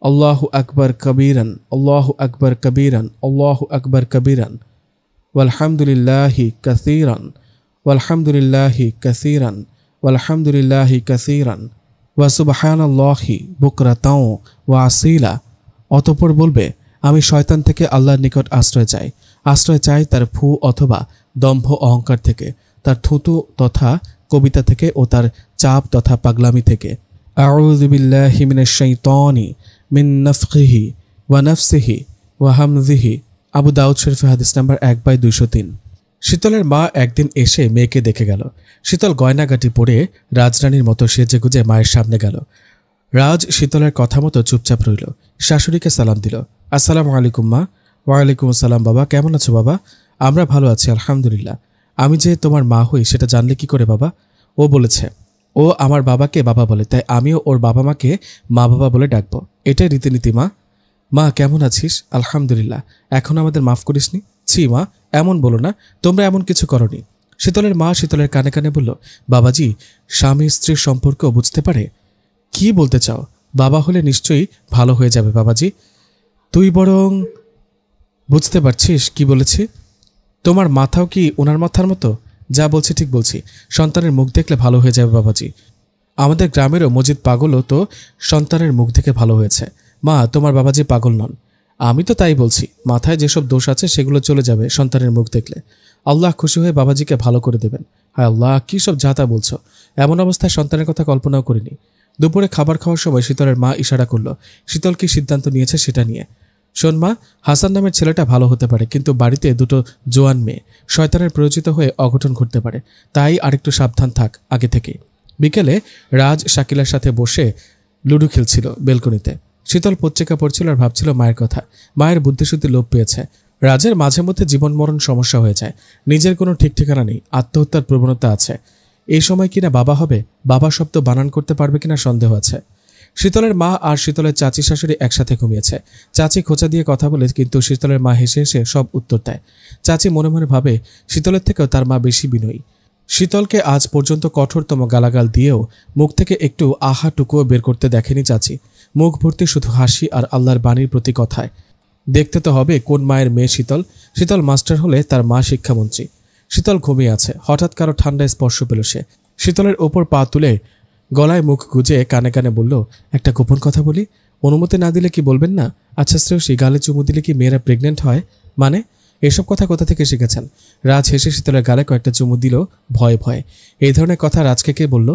আল্লাহু আকবার কবীরান আল্লাহু আকবার কবীরান আল্লাহু আকবার কবীরান ওয়ালহামদুলিল্লাহি কাসীরান ওয়ালহামদুলিল্লাহি কাসীরান ওয়ালহামদুলিল্লাহি কাসীরান ওয়া সুবহানাল্লাহি বুকরাতাও ওয়া আসীলা। অতঃপর বলবে, আমি শয়তান থেকে আল্লাহর নিকট আশ্রয় চাই তার ফু অথবা দম্ভ অহংকার থেকে, তার থুতু তথা কবিতা থেকে ও তার চাপ তথা পাগলামি থেকে। আউযু বিল্লাহি মিনাশ শাইতানি মিন নাফখিহি ওয়া নাফসিহি ওয়া হামজিহি। আবু দাউদ শরীফ হাদিস নাম্বার 1/203। শীতলের মা একদিন এসে মেয়েকে দেখে গেল। শীতল গয়নাগাটি পরে রাজরানীর মতো সেজেগুজে মায়ের সামনে গেল। রাজ শীতলের কথা মতো চুপচাপ রইল। শাশুড়িকে সালাম দিল। আসসালামু আলাইকুম মা। ওয়ালাইকুম আসসালাম বাবা, কেমন আছো বাবা? আমরা ভালো আছি আলহামদুলিল্লাহ। আমি যে তোমার মা হই সেটা জানলে কি করে বাবা? ও বলেছে ও আমার বাবাকে বাবা বলে, তাই আমিও ওর বাবা মাকে মা বাবা বলে ডাকবো, এটাই রীতিনীতি মা। মা কেমন আছিস? আলহামদুলিল্লাহ। এখন আমাদের মাফ করিসনি? ছি মা, এমন বলো না, তোমরা এমন কিছু করনি। শীতলের মা শীতলের কানে কানে বলল, বাবাজি স্বামী স্ত্রীর সম্পর্কও বুঝতে পারে? কি বলতে চাও? বাবা হলে নিশ্চয়ই ভালো হয়ে যাবে বাবাজি। তুই বরং বুঝতে পারছিস কি বলেছি? তোমার মাথাও কি ওনার মাথার মতো? যা বলছি ঠিক বলছি। সন্তানের মুখ দেখলে ভালো হয়ে যাবে বাবাজি। আমাদের গ্রামেরও মজিদ পাগলও তো সন্তানের মুখ দেখে ভালো হয়েছে। মা, তোমার বাবাজি পাগল নন। আমি তো তাই বলছি, মাথায় যেসব দোষ আছে সেগুলো চলে যাবে সন্তানের মুখ দেখলে। আল্লাহ খুশি হয়ে বাবাজিকে ভালো করে দেবেন। হায় আল্লাহ, কী সব যা তা বলছো! এমন অবস্থায় সন্তানের কথা কল্পনাও করিনি। দুপুরে খাবার খাওয়ার সময় শীতলের মা ইশারা করল শীতল কি সিদ্ধান্ত নিয়েছে সেটা নিয়ে। শোন মা, হাসান নামের ছেলেটা ভালো হতে পারে, কিন্তু বাড়িতে দুটো জোয়ান মেয়ে, শয়তানের প্ররোচিত হয়ে অঘটন ঘটতে পারে, তাই আরেকটু সাবধান থাক আগে থেকে। বিকেলে রাজ শাকিলার সাথে বসে লুডো খেলছিল বেলকনিতে। শীতল পত্রিকা পড়ছিল আর ভাবছিল মায়ের কথা। মায়ের বুদ্ধিশুদ্ধি লোপ পেয়েছে। রাজের মাঝে মধ্যে জীবন মরণ সমস্যা হয়ে যায়, নিজের কোনো ঠিক ঠিকানা নেই, আত্মহত্যার প্রবণতা আছে। এই সময় কিনা বাবা হবে, বাবা শব্দ বানান করতে পারবে কিনা সন্দেহ আছে। শীতলের মা আর শীতলের চাচি শাশুড়ি একসাথে ঘুমিয়েছে। চাচি খোঁচা দিয়ে কথা বলে, কিন্তু শীতলের মা হেসে হেসে সব উত্তর দেয়। চাচি মনে মনে ভাবে শীতলের থেকেও তার মা বেশি বিনয়ী। শীতলকে আজ পর্যন্ত কঠোরতম গালাগাল দিয়েও মুখ থেকে একটু আহাটুকুও বের করতে দেখেনি চাচি। মুখ ভর্তি শুধু হাসি আর আল্লাহর বাণীর প্রতি কথায়। দেখতে তো হবে কোন মায়ের মেয়ে শীতল। শীতল মাস্টার হলে তার মা শিক্ষামন্ত্রী। শীতল ঘুমিয়ে আছে, হঠাৎ কারো ঠান্ডায় স্পর্শ পেল সে। শীতলের ওপর পা তুলে গলায় মুখ গুজে কানে কানে বলল, একটা গোপন কথা বলি, অনুমতি না দিলে কি বলবেন না? আচ্ছা শ্রেয়সী, গালে চুমু দিলে কি মেয়েরা প্রেগনেন্ট হয়? মানে এসব কথা কোথা থেকে শিখেছেন? রাজ হেসে শীতলের গালে কয়েকটা চুমু দিল ভয়ে ভয়ে। এই ধরনের কথা রাজকে কে বলল?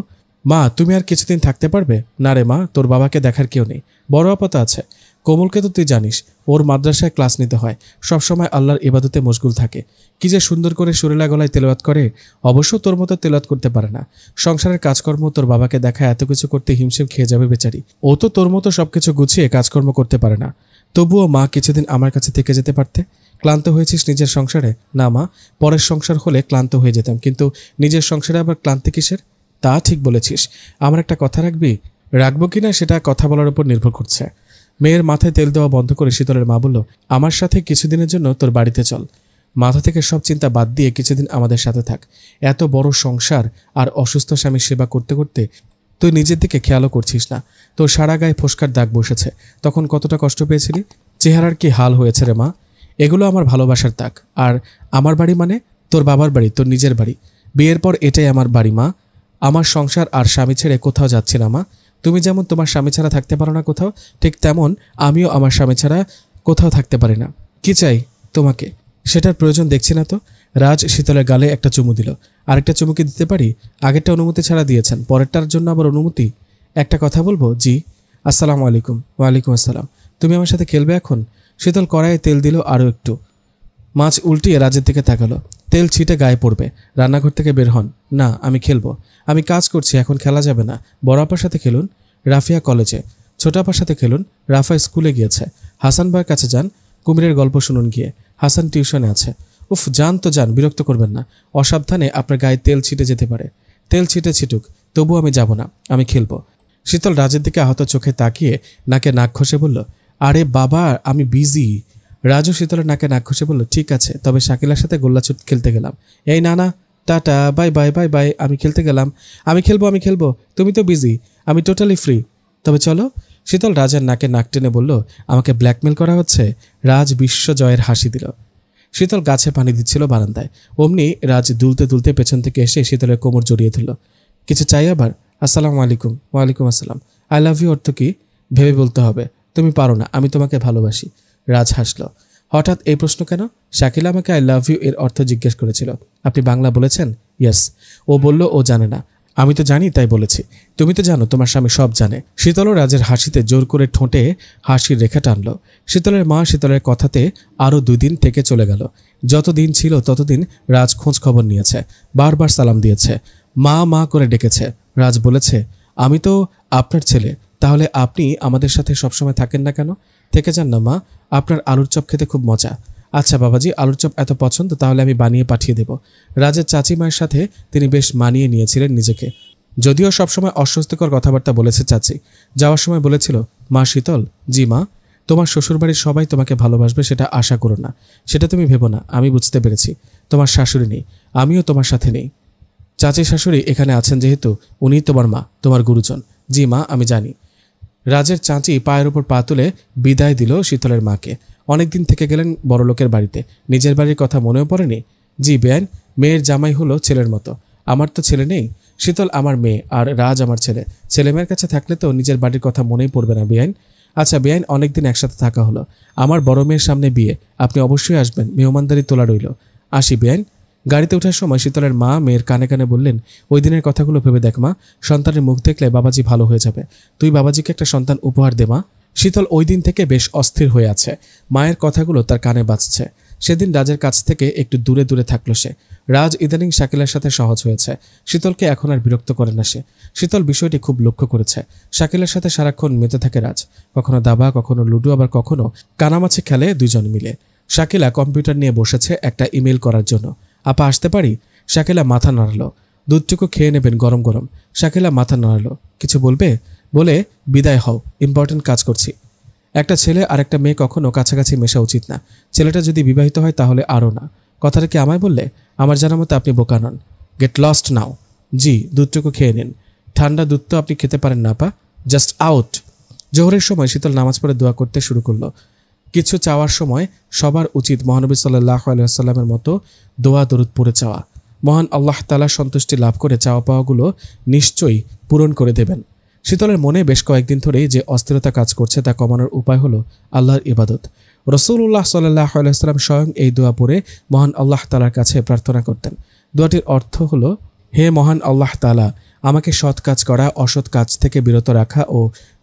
মা, তুমি আর কিছুদিন থাকতে পারবে না? রে মা, তোর বাবাকে দেখার কেউ নেই, বড় আপদ আছে। কোমলকে তো তুই জানিস, ওর মাদ্রাসায় ক্লাস নিতে হয়, সবসময় আল্লাহর ইবাদতে মশগুল থাকে। কি যে সুন্দর করে সুরেলা গলায় তেলাওয়াত করে, অবশ্য তোর মতো তেলাওয়াত করতে পারে না। সংসারের কাজকর্ম তোর বাবাকে দেখায় এত কিছু করতে হিমশিম খেয়ে যাবে বেচারি। ও তো তোর মতো সবকিছু গুছিয়ে কাজকর্ম করতে পারে না। তবুও মা, কিছুদিন আমার কাছে থেকে যেতে পারতে। ক্লান্ত হয়েছিস নিজের সংসারে? না মা, পরের সংসার হলে ক্লান্ত হয়ে যেতাম, কিন্তু নিজের সংসারে আবার ক্লান্তি কিসের? তা ঠিক বলেছিস। আমার একটা কথা রাখবি? রাখবো কিনা সেটা কথা বলার উপর নির্ভর করছে। মেয়ের মাথায় তেল দেওয়া বন্ধ করে শীতলের মা বলল, আমার সাথে কিছুদিনের জন্য তোর বাড়িতে চল। মাথা থেকে সব চিন্তা বাদ দিয়ে কিছুদিন আমাদের সাথে থাক। এত বড় সংসার আর অসুস্থ স্বামীর সেবা করতে করতে তুই নিজের দিকে খেয়ালও করছিস না। তোর সারা গায়ে ফোস্কার দাগ বসেছে, তখন কতটা কষ্ট পেয়েছিলি? চেহারার কি হাল হয়েছে রে মা? এগুলো আমার ভালোবাসার দাগ। আর আমার বাড়ি মানে তোর বাবার বাড়ি, তোর নিজের বাড়ি। বিয়ের পর এটাই আমার বাড়ি মা। আমার সংসার আর স্বামী ছেড়ে কোথাও যাচ্ছি না মা। তুমি যেমন তোমার স্বামী ছাড়া থাকতে পারো না কোথাও, ঠিক তেমন আমিও আমার স্বামী ছাড়া কোথাও থাকতে পারি না। কি চাই তোমাকে? সেটার প্রয়োজন দেখছি না তো। রাজ শীতলের গালে একটা চুমু দিল। আরেকটা চুমু কি দিতে পারি? আগেরটা অনুমতি ছাড়া দিয়েছেন, পরেরটার জন্য আবার অনুমতি? একটা কথা বলবো? জি। আসসালামু আলাইকুম। ওয়ালাইকুম আসসালাম। তুমি আমার সাথে খেলবে এখন? শীতল কড়াইয়ে তেল দিল আরও একটু। মাছ উল্টিয়ে রাজের দিকে তাকালো। তেল ছিটে গায়ে পড়বে। রান্নাঘর থেকে বের হন। না, আমি খেলবো। আমি কাজ করছি, এখন খেলা যাবে না। বড় আপার সাথে খেলুন, রাফিয়া কলেজে। ছোট আপার সাথে খেলুন, রাফা স্কুলে গিয়েছে। হাসান ভাইয়ের কাছে যান, কুমিরের গল্প শুনুন গিয়ে। হাসান টিউশনে আছে। উফ, যান তো যান, বিরক্ত করবেন না। অসাবধানে আপনার গায়ে তেল ছিটে যেতে পারে। তেল ছিটে ছিটুক, তবু আমি যাব না, আমি খেলবো। শীতল রাজের দিকে আহত চোখে তাকিয়ে নাকে নাক ঘষে বলল, আরে বাবা, আমি বিজি। রাজু শীতলের নাকে নাক ঘষে বলল, ঠিক আছে, তবে শাকিলার সাথে গোল্লাছুট খেলতে গেলাম। এই না না, tata, bye bye bye bye, আমি খেলতে গেলাম। আমি খেলবো। তুমি তো বিজি, আমি টোটালি ফ্রি। তবে চলো। শীতল রাজের নাকে নাক টেনে বলল, আমাকে ব্ল্যাকমেল করা হচ্ছে। রাজ বিশ্বজয়ের হাসি দিল। শীতল গাছে পানি দিচ্ছিল বারান্দায়। অমনি রাজ দুলতে দুলতে পেছন থেকে এসে শীতলের কোমর জড়িয়ে ধরল। কিছু চাই আবার? আসসালামু আলাইকুম। ওয়ালাইকুম আসসালাম। আই লাভ ইউ অর্থ কি? ভেবে বলতে হবে। তুমি পারো না, আমি তোমাকে ভালোবাসি। রাজ হাসল। হঠাৎ এই প্রশ্ন কেন? শাকিলা আমাকে আই লাভ ইউ এর অর্থ জিজ্ঞেস করেছিল। আপনি বাংলা বলেছেন? ইয়েস। ও বলল ও জানে না। আমি তো জানি, তাই বলেছি। তুমি তো জানো, তোমার স্বামী সব জানে। শীতল রাজের হাসিতে জোর করে ঠোঁটে হাসির রেখা টানল। শীতলের মা শীতলের কথাতে আরও 2 দিন থেকে চলে গেল। যত দিন ছিল ততদিন রাজ খোঁজ খবর নিয়েছে, বারবার সালাম দিয়েছে, মা মা করে ডেকেছে। রাজ বলেছে, আমি তো আপনার ছেলে, তাহলে আপনি আমাদের সাথে সবসময় থাকেন না কেন? থেকে যান না মা, আপনার আলুর চপ খেতে খুব মজা। আচ্ছা বাবাজি, আলুর চপ এত পছন্দ, তাহলে আমি বানিয়ে পাঠিয়ে দেব। রাজের চাচি মায়ের সাথে তিনি বেশ মানিয়ে নিয়েছিলেন নিজেকে। যদিও সবসময় অস্বস্তিকর কথাবার্তা বলেছে চাচি। যাওয়ার সময় বলেছিল, মা শীতল, জি মা, তোমার শ্বশুরবাড়ির সবাই তোমাকে ভালোবাসবে সেটা আশা করো না। সেটা তুমি ভেবো না, আমি বুঝতে পেরেছি। তোমার শাশুড়ি নেই, আমিও তোমার সাথে নেই। চাচি শাশুড়ি এখানে আছেন যেহেতু, উনিই তোমার মা, তোমার গুরুজন। জি মা, আমি জানি। রাজের চাচি পায়ের উপর পা তুলে বিদায় দিল শীতলের মাকে। অনেকদিন থেকে গেলেন বড়লোকের বাড়িতে, নিজের বাড়ির কথা মনেও পড়েনি। জি বেআইন, মেয়ের জামাই হলো ছেলের মতো। আমার তো ছেলে নেই। শীতল আমার মেয়ে আর রাজ আমার ছেলে। ছেলেমেয়ের কাছে থাকলে তো নিজের বাড়ির কথা মনেই পড়বে না বেআইন। আচ্ছা বেআইন, অনেকদিন একসাথে থাকা হলো। আমার বড় মেয়ের সামনে বিয়ে, আপনি অবশ্যই আসবেন, মেহমানদারি তোলা রইল। আসি বেআইন। গাড়িতে ওঠার সময় শীতলের মা মেয়ের কানে কানে বললেন, ওই দিনের কথাগুলো ভেবে দেখ মা, সন্তানের মুখ দেখলে বাবাজি ভালো হয়ে যাবে। তুই বাবাজিকে একটা সন্তান উপহার দে মা। শীতল ওই দিন থেকে বেশ অস্থির হয়ে আছে। মায়ের কথাগুলো তার কানে বাজছে। সেদিন রাজের কাছ থেকে একটু দূরে দূরে থাকলো সে। রাজ ইদানিং শাকিলার সাথে সহজ হয়েছে। শীতলকে এখন আর বিরক্ত করে না সে। শীতল বিষয়টি খুব লক্ষ্য করেছে। শাকিলার সাথে সারাক্ষণ মেতে থাকে রাজ। কখনো দাবা, কখনো লুডো, আবার কখনো কানামাছি খেলে দুজন মিলে। শাকিলা কম্পিউটার নিয়ে বসেছে একটা ইমেল করার জন্য। আপা আসতে পারি? শাকিলা মাথা নাড়ালো। দুধটুকু খেয়ে নেবেন গরম গরম। শাকিলা মাথা নাড়ালো। কিছু বলবে? বলে বিদায় হও, ইম্পর্টেন্ট কাজ করছি। একটা ছেলে আর একটা মেয়ে কখনো কাছাকাছি মেশা উচিত না। ছেলেটা যদি বিবাহিত হয় তাহলে আরও না। কথাটা কি আমায় বললে? আমার জানা মতো আপনি বোকা নন। গেট লস্ট নাও। জি, দুধটুকু খেয়ে নিন। ঠান্ডা দুধ তো আপনি খেতে পারেন না পা। Just out. জোহরের সময় শীতল নামাজ পড়ে দোয়া করতে শুরু করলো। কিছু চাওয়ার সময় সবার উচিত মহানবী সাল্লাল্লাহু আলাইহি ওয়াসাল্লামের মতো দোয়া দরুদ পড়ে চাওয়া। মহান আল্লাহ তাআলার সন্তুষ্টি লাভ করে চাওয়া পাওয়াগুলো নিশ্চয়ই পূরণ করে দেবেন। শীতলের মনে বেশ কয়েকদিন ধরেই যে অস্থিরতা কাজ করছে তা কমানোর উপায় হলো আল্লাহর ইবাদত। রাসূলুল্লাহ সাল্লাল্লাহু আলাইহি ওয়াসাল্লাম স্বয়ং এই দোয়া পড়ে মহান আল্লাহ তাআলার কাছে প্রার্থনা করতেন। দোয়াটির অর্থ হলো, হে মহান আল্লাহ তাআলা, আমাকে সৎ কাজ করা, অসৎ কাজ থেকে বিরত রাখা ও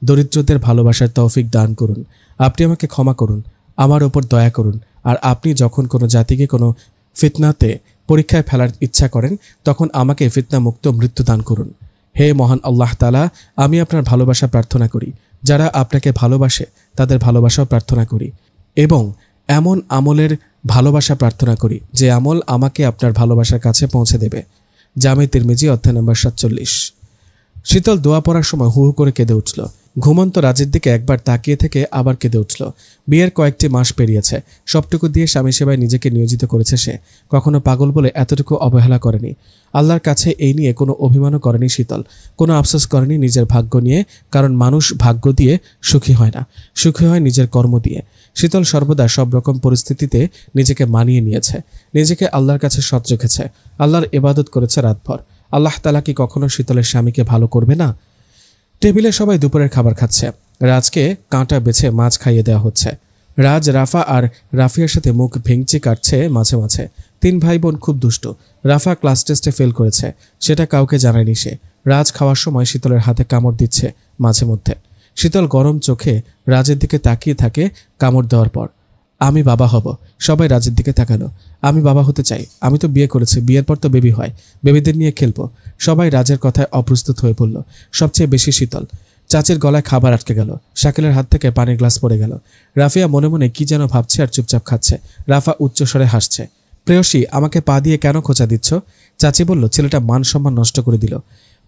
দরিদ্রদের ভালোবাসার তৌফিক দান করুন। আপনি আমাকে ক্ষমা করুন, আমার ওপর দয়া করুন। আর আপনি যখন কোনো জাতিকে কোনো ফিতনাতে পরীক্ষায় ফেলার ইচ্ছা করেন তখন আমাকে ফিতনামুক্ত মৃত্যু দান করুন। হে মহান আল্লাহ তাআলা, আমি আপনার ভালোবাসা প্রার্থনা করি। যারা আপনাকে ভালোবাসে তাদের ভালোবাসাও প্রার্থনা করি এবং এমন আমলের ভালোবাসা প্রার্থনা করি যে আমল আমাকে আপনার ভালোবাসার কাছে পৌঁছে দেবে। জামে তিরমিজি অধ্যায় নম্বর 47। শীতল দোয়া পড়ার সময় হু হু করে কেঁদে উঠল। ঘুমন্ত রাজের দিকে একবার তাকিয়ে থেকে আবার কেঁদে উঠল। বিয়ের কয়েকটি মাস পেরিয়েছে। সবটুকু দিয়ে স্বামী সেবায় নিজেকে নিয়োজিত করেছে সে। কখনো পাগল বলে এতটুকু অবহেলা করেনি। আল্লাহর কাছে এই নিয়ে কোনো অভিমানও করেনি শীতল। কোনো আফসোস করেনি নিজের ভাগ্য নিয়ে, কারণ মানুষ ভাগ্য দিয়ে সুখী হয় না, সুখী হয় নিজের কর্ম দিয়ে। শীতল সর্বদা সব রকম পরিস্থিতিতে নিজেকে মানিয়ে নিয়েছে, নিজেকে আল্লাহর কাছে সৎ রেখেছে, আল্লাহর ইবাদত করেছে রাতভর। আল্লাহ তাআলা কি কখনো শীতলের স্বামীকে ভালো করবে না? টেবিলে সবাই দুপুরের খাবার খাচ্ছে। রাজকে কাঁটা বেছে মাছ খাইয়ে দেওয়া হচ্ছে। রাজ রাফা আর রাফিয়ার সাথে মুখ ভেঙচি কাটছে মাঝে মাঝে। 3 ভাই বোন খুব দুষ্ট। রাফা ক্লাস টেস্টে ফেল করেছে, সেটা কাউকে জানায়নি সে। রাজ খাওয়ার সময় শীতলের হাতে কামড় দিচ্ছে মাঝে মধ্যে। শীতল গরম চোখে রাজের দিকে তাকিয়ে থাকে কামড় দেওয়ার পর। আমি বাবা হব। সবাই রাজের দিকে তাকালো। আমি বাবা হতে চাই। আমি তো বিয়ে করেছি, বিয়ের পর তো বেবি হয়, বেবিদের নিয়ে খেলবো। সবাই রাজের কথায় অপ্রস্তুত হয়ে পড়ল, সবচেয়ে বেশি শীতল। চাচির গলায় খাবার আটকে গেল। শাকিলের হাত থেকে পানির গ্লাস পড়ে গেল। রাফিয়া মনে মনে কি যেন ভাবছে আর চুপচাপ খাচ্ছে। রাফা উচ্চস্বরে হাসছে। প্রেয়সী, আমাকে পা দিয়ে কেন খোঁচা দিচ্ছ? চাচি বলল, ছেলেটা মান সম্মান নষ্ট করে দিল।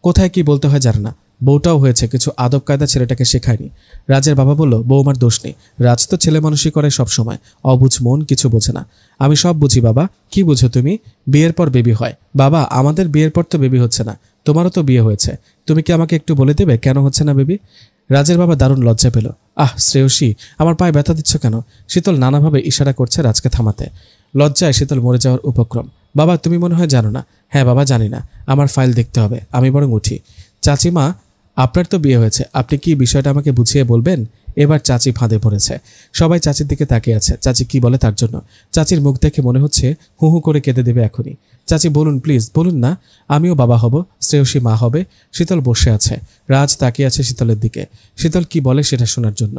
কোথায় কি বলতে হয় জানে না। বউটাও হয়েছে, কিছু আদব কায়দা ছেলেটাকে শেখায়নি। রাজের বাবা বলল, বৌমার দোষ নেই, রাজ তো ছেলে মানুষই করে সব সময়, অবুঝ মন, কিছু বোঝে না। আমি সব বুঝি বাবা। কি বুঝো তুমি? বিয়ের পর বেবি হয়। বাবা, আমাদের বিয়ের পর তো বেবি হচ্ছে না, তোমারও তো বিয়ে হয়েছে। তুমি কি আমাকে একটু বলে দেবে কেন হচ্ছে না বেবি? রাজের বাবা দারুণ লজ্জা পেল। শ্রেয়সী, আমার পায়ে ব্যথা দিচ্ছ কেন? শীতল নানাভাবে ইশারা করছে রাজকে থামাতে। লজ্জায় শীতল মরে যাওয়ার উপক্রম। বাবা, তুমি মনে হয় জানো না। হ্যাঁ বাবা, জানি না, আমার ফাইল দেখতে হবে, আমি বরং উঠি। চাচিমা, আপনার তো বিয়ে হয়েছে, আপনি কি বিষয়টা আমাকে বুঝিয়ে বলবেন? এবার চাচি ফাঁদে পড়েছে। সবাই চাচির দিকে তাকিয়ে আছে, চাচি কি বলে তার জন্য। চাচির মুখ দেখে মনে হচ্ছে হু হু করে কেঁদে দেবে এখনই। চাচি বলুন, প্লিজ বলুন না, আমিও বাবা হব, শ্রেয়সী মা হবে। শীতল বসে আছে, রাজ তাকিয়ে আছে শীতলের দিকে, শীতল কি বলে সেটা শোনার জন্য।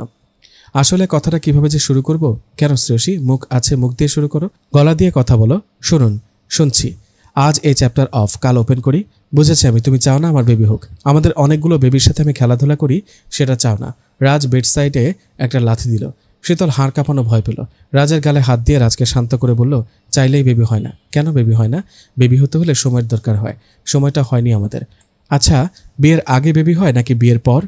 আসলে কথাটা কিভাবে যে শুরু করব? কেন শ্রেয়সী, মুখ আছে, মুখ দিয়ে শুরু করো, গলা দিয়ে কথা বলো। শুনুন। শুনছি। আজ এই চ্যাপ্টার অফ, কাল ওপেন করি। বুঝেছি আমি, তুমি চাও না আমার বেবি হোক। আমাদের অনেকগুলো বেবির সাথে আমি খেলাধুলা করি, সেটা চাও না। রাজ বেড সাইডে একটা লাথি দিল। শীতল হাড় কাঁপানো ভয় পেল। রাজের গালে হাত দিয়ে রাজকে শান্ত করে বলল, চাইলেই বেবি হয় না। কেন বেবি হয় না? বেবি হতে হলে সময়ের দরকার হয়, সময়টা হয়নি আমাদের। আচ্ছা, বিয়ের আগে বেবি হয় নাকি বিয়ের পর?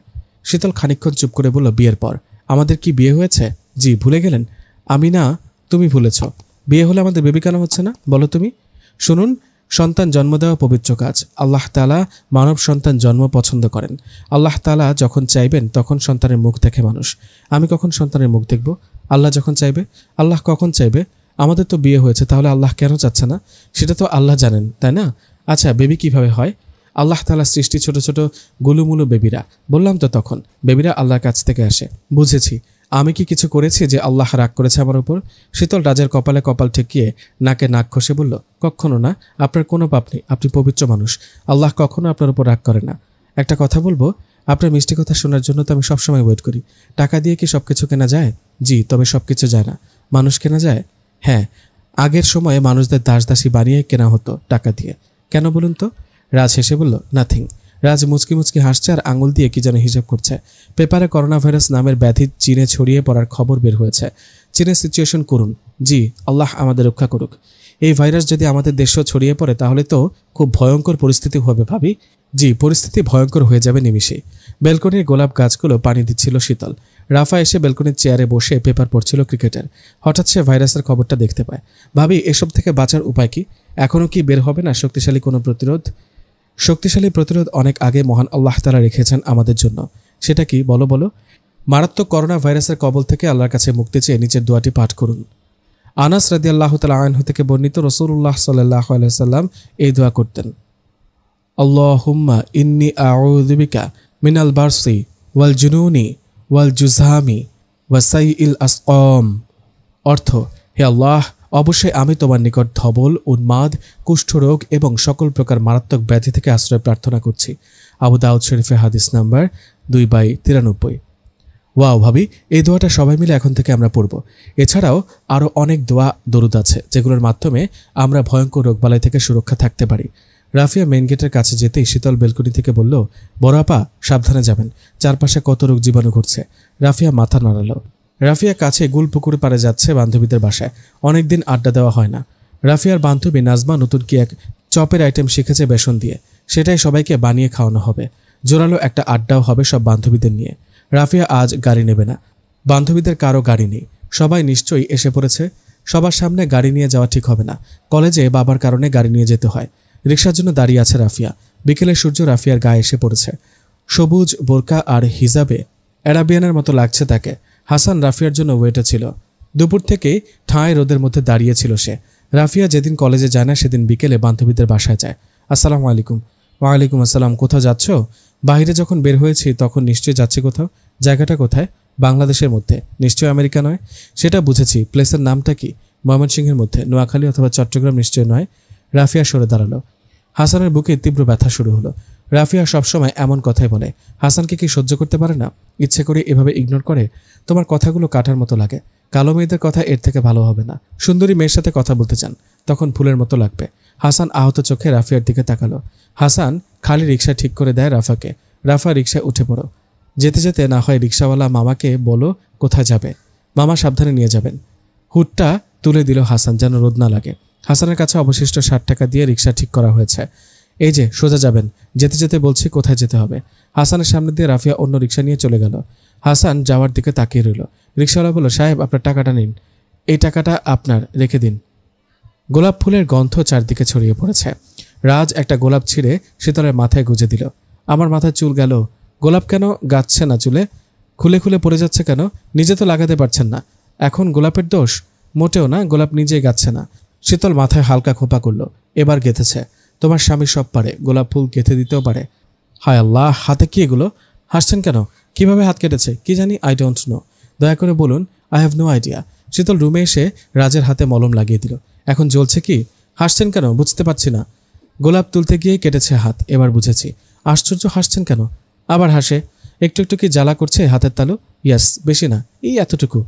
শীতল খানিকক্ষণ চুপ করে বলল, বিয়ের পর। আমাদের কি বিয়ে হয়েছে? জি, ভুলে গেলেন? আমি না, তুমি ভুলেছ। বিয়ে হলে আমাদের বেবি কেন হচ্ছে না বলো তুমি? শুনুন, সন্তান জন্ম দেওয়া পবিত্র কাজ। আল্লাহ তাআলা মানব সন্তান জন্ম পছন্দ করেন। আল্লাহ তাআলা যখন চাইবেন তখন সন্তানের মুখ দেখে মানুষ। আমি কখন সন্তানের মুখ দেখব? আল্লাহ যখন চাইবে। আল্লাহ কখন চাইবে? আমাদের তো বিয়ে হয়েছে, তাহলে আল্লাহ কেন চাচ্ছে না? সেটা তো আল্লাহ জানেন, তাই না? আচ্ছা, বেবি কিভাবে হয়? আল্লাহ তাআলা সৃষ্টি ছোট ছোট গুলুমুলু বেবিরা। বললাম তো তখন, বেবিরা আল্লাহর কাছ থেকে আসে। বুঝেছি। আমি কি কিছু করেছি যে আল্লাহ রাগ করেছে আমার উপর? শীতল রাজের কপালে কপাল ঠেকিয়ে নাকে নাক ঘষে বলল, কখনো না, আপনার কোনো পাপ নেই, আপনি পবিত্র মানুষ। আল্লাহ কখনো আপনার উপর রাগ করে না। একটা কথা বলবো, আপনার মিষ্টি কথা শোনার জন্য তো আমি সবসময় ওয়েট করি। টাকা দিয়ে কি সবকিছু কেনা যায়? জি, তবে সবকিছু যায় না। মানুষ কেনা যায়? হ্যাঁ, আগের সময়ে মানুষদের দাসদাসী বানিয়ে কেনা হতো টাকা দিয়ে। কেন বলুন তো? রাজ হেসে বলল, নাথিং। রাজ মুচকি মুচকি হাসছে আর আঙুল দিয়ে কি যেন হিসাব করছে। পেপারে করোনা ভাইরাস নামের ব্যাধি চীনে ছড়িয়ে পড়ার খবর বের হয়েছে। চীনের সিচুয়েশন করুন। জি, আল্লাহ আমাদের রক্ষা করুক। এই ভাইরাস যদি আমাদের দেশেও ছড়িয়ে পড়ে তাহলে তো খুব ভয়ঙ্কর পরিস্থিতি হবে ভাবি। জি, পরিস্থিতি ভয়ঙ্কর হয়ে যাবে নিমিষে। ব্যালকনির গোলাপ গাছগুলো পানি দিচ্ছিল শীতল। রাফা এসে ব্যালকনির চেয়ারে বসে পেপার পড়ছিল ক্রিকেটের। হঠাৎ সে ভাইরাসের খবরটা দেখতে পায়। ভাবি, এসব থেকে বাঁচার উপায় কি? এখনও কি বের হবে না শক্তিশালী কোনো প্রতিরোধ? শক্তিশালী প্রতিরোধ অনেক আগে মহান আল্লাহ তাআলা রেখেছেন আমাদের জন্য। সেটা কি বলো বলো? মারাত্মক করোনা ভাইরাসের কবল থেকে আল্লাহর কাছে মুক্তি চেয়ে নিচের দোয়াটি পাঠ করুন। আনাস রাদিয়াল্লাহু তাআলা আনহু থেকে বর্ণিত, রাসূলুল্লাহ সাল্লাল্লাহু আলাইহি ওয়াসাল্লাম এই দোয়া করতেন, আল্লাহুম্মা ইন্নী আউযু বিকা মিনাল বারসি ওয়াল জুনুনি ওয়াল জুজহামি ওয়া সাইইল আসকাম। অর্থ, হে আল্লাহ, অবশ্যই আমি তোমার নিকট ধবল, উন্মাদ, কুষ্ঠরোগ এবং সকল প্রকার মারাত্মক ব্যাধি থেকে আশ্রয় প্রার্থনা করছি। আবু দাউদ শরীফে হাদিস নাম্বার 2/93। ওয়াও ভাবি, এই দোয়াটা সবাই মিলে এখন থেকে আমরা পড়ব। এছাড়াও আরও অনেক দোয়া দরুদ আছে যেগুলোর মাধ্যমে আমরা ভয়ঙ্কর রোগবালাই থেকে সুরক্ষা থাকতে পারি। রাফিয়া মেইন গেটের কাছে যেতেই শীতল বেলকনি থেকে বলল, বড় আপা, সাবধানে যাবেন, চারপাশে কত রোগ জীবাণু ঘুরছে। রাফিয়া মাথা নাড়ালো। রাফিয়া কাছে গুলপুকুর পাড়ে যাচ্ছে বান্ধবীদের বাসায়। অনেকদিন আড্ডা দেওয়া হয় না। রাফিয়ার বান্ধবী নাজমা নতুন কি এক চপের আইটেম শিখেছে বেসন দিয়ে, সেটাই সবাইকে বানিয়ে খাওয়ানো হবে। জোরালো একটা আড্ডাও হবে সব বান্ধবীদের নিয়ে। রাফিয়া আজ গাড়ি নেবে না। বান্ধবীদের কারো গাড়ি নেই, সবাই নিশ্চয়ই এসে পড়েছে। সবার সামনে গাড়ি নিয়ে যাওয়া ঠিক হবে না। কলেজে বাবার কারণে গাড়ি নিয়ে যেতে হয়। রিকশার জন্য দাঁড়িয়ে আছে রাফিয়া। বিকেলের সূর্য রাফিয়ার গায়ে এসে পড়েছে। সবুজ বোরকা আর হিজাবে অ্যারাবিয়ানের মতো লাগছে তাকে। হাসান রাফিয়ার জন্য ওয়েটে ছিল। দুপুর থেকেই ঠাঁই রোদের মধ্যে দাঁড়িয়েছিল সে। রাফিয়া যেদিন কলেজে যায় না সেদিন বিকেলে বান্ধবীদের বাসায় যায়। আসসালামু আলাইকুম। ওয়ালাইকুম আসসালাম। কোথাও যাচ্ছ? বাইরে যখন বের হয়েছি তখন নিশ্চয়ই যাচ্ছে কোথাও। জায়গাটা কোথায়? বাংলাদেশের মধ্যে। নিশ্চয়ই আমেরিকা নয়। সেটা বুঝেছি। প্লেসের নামটা কি? ময়মনসিংহের মধ্যে। নোয়াখালী অথবা চট্টগ্রাম নিশ্চয় নয়। রাফিয়া সরে দাঁড়ালো। হাসানের বুকে তীব্র ব্যথা শুরু হলো। রাফিয়া সবসময় এমন কথাই বলে। হাসানকে কি সহ্য করতে পারে না? ইচ্ছে করে এভাবে ইগনোর করে? তোমার কথাগুলো কাটার মতো লাগে। কালো মেয়েদের কথা এর থেকে ভালো হবে না। সুন্দরী মেয়ের সাথে কথা বলতে চান, তখন ফুলের মতো লাগবে। হাসান আহত চোখে রাফিয়ার দিকে তাকালো। হাসান খালি রিক্সা ঠিক করে দেয় রাফাকে। রাফা রিক্সায় উঠে পড়ো। যেতে যেতে না হয় রিক্সাওয়ালা মামাকে বলো কোথায় যাবে। মামা সাবধানে নিয়ে যাবেন। হুডটা তুলে দিল হাসান যেন রোদ না লাগে। হাসানের কাছে অবশিষ্ট 60 টাকা দিয়ে রিক্সা ঠিক করা হয়েছে। এই যে সোজা যাবেন, যেতে যেতে বলছি কোথায় যেতে হবে। হাসানের সামনে দিয়ে রাফিয়া অন্য রিক্সা নিয়ে চলে গেল। হাসান যাওয়ার দিকে তাকিয়ে রইল। রিক্সাওয়ালা বলল, সাহেব আপনার টাকাটা নিন। এই টাকাটা আপনার, রেখে দিন। গোলাপ ফুলের গন্ধ চারদিকে ছড়িয়ে পড়েছে। রাজ একটা গোলাপ ছিঁড়ে শীতলের মাথায় গুজে দিল। আমার মাথায় চুল গেল। গোলাপ কেন গাচ্ছে না চুলে? খুলে খুলে পড়ে যাচ্ছে কেন? নিজে তো লাগাতে পারছেন না, এখন গোলাপের দোষ? মোটেও না, গোলাপ নিজেই গাচ্ছে না। শীতল মাথায় হালকা খোপা করল। এবার গেঁথেছে। তোমার স্বামী সব পারে, গোলাপ ফুল গেঁথে দিতেও পারে। হায় আল্লাহ, হাতে কি এগুলো? হাসছেন কেন? কিভাবে হাত কেটেছে কি জানি, আই ডোন্ট নো। দয়া করে বলুন, আই হ্যাভ নো আইডিয়া। শীতল রুমে এসে রাজের হাতে মলম লাগিয়ে দিল। এখন জ্বলছে কি? হাসছেন কেন? বুঝতে পারছি না। গোলাপ তুলতে গিয়ে কেটেছে হাত, এবার বুঝেছি। আশ্চর্য, হাসছেন কেন? আবার হাসে। একটু একটু কি জ্বালা করছে হাতের তালু? ইয়াস, বেশি না, এই এতটুকু।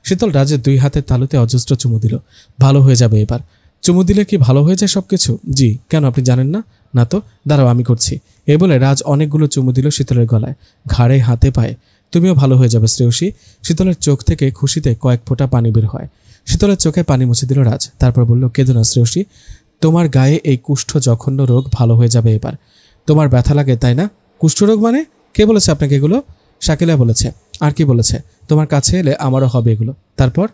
শীতল রাজের 2 হাতের তালুতে অজস্র চুমু দিল। ভালো হয়ে যাবে এবার। চুমু দিলে কি ভালো হয়ে যায় সবকিছু? জি। কেন, আপনি জানেন না? না তো, দাঁড়াও আমি করছি। এই বলে রাজ অনেকগুলো চুমু দিল শীতলের গলায়, ঘাড়ে, হাতে, পায়ে। তুমিও ভালো হয়ে যাবে শ্রেয়সী। শীতলের চোখ থেকে খুশিতে কয়েক ফোঁটা পানি বের হয়। শীতলের চোখে পানি মুছে দিল রাজ। তারপর বলল, কেঁদো না শ্রেয়সী, তোমার গায়ে এই কুষ্ঠ জঘন্য রোগ ভালো হয়ে যাবে এবার। তোমার ব্যথা লাগে তাই না? কুষ্ঠরোগ মানে? কে বলেছে আপনাকে এগুলো? শাকিলা বলেছে। আর কি বলেছে? তোমার কাছে এলে আমারও হবে এগুলো। তারপর?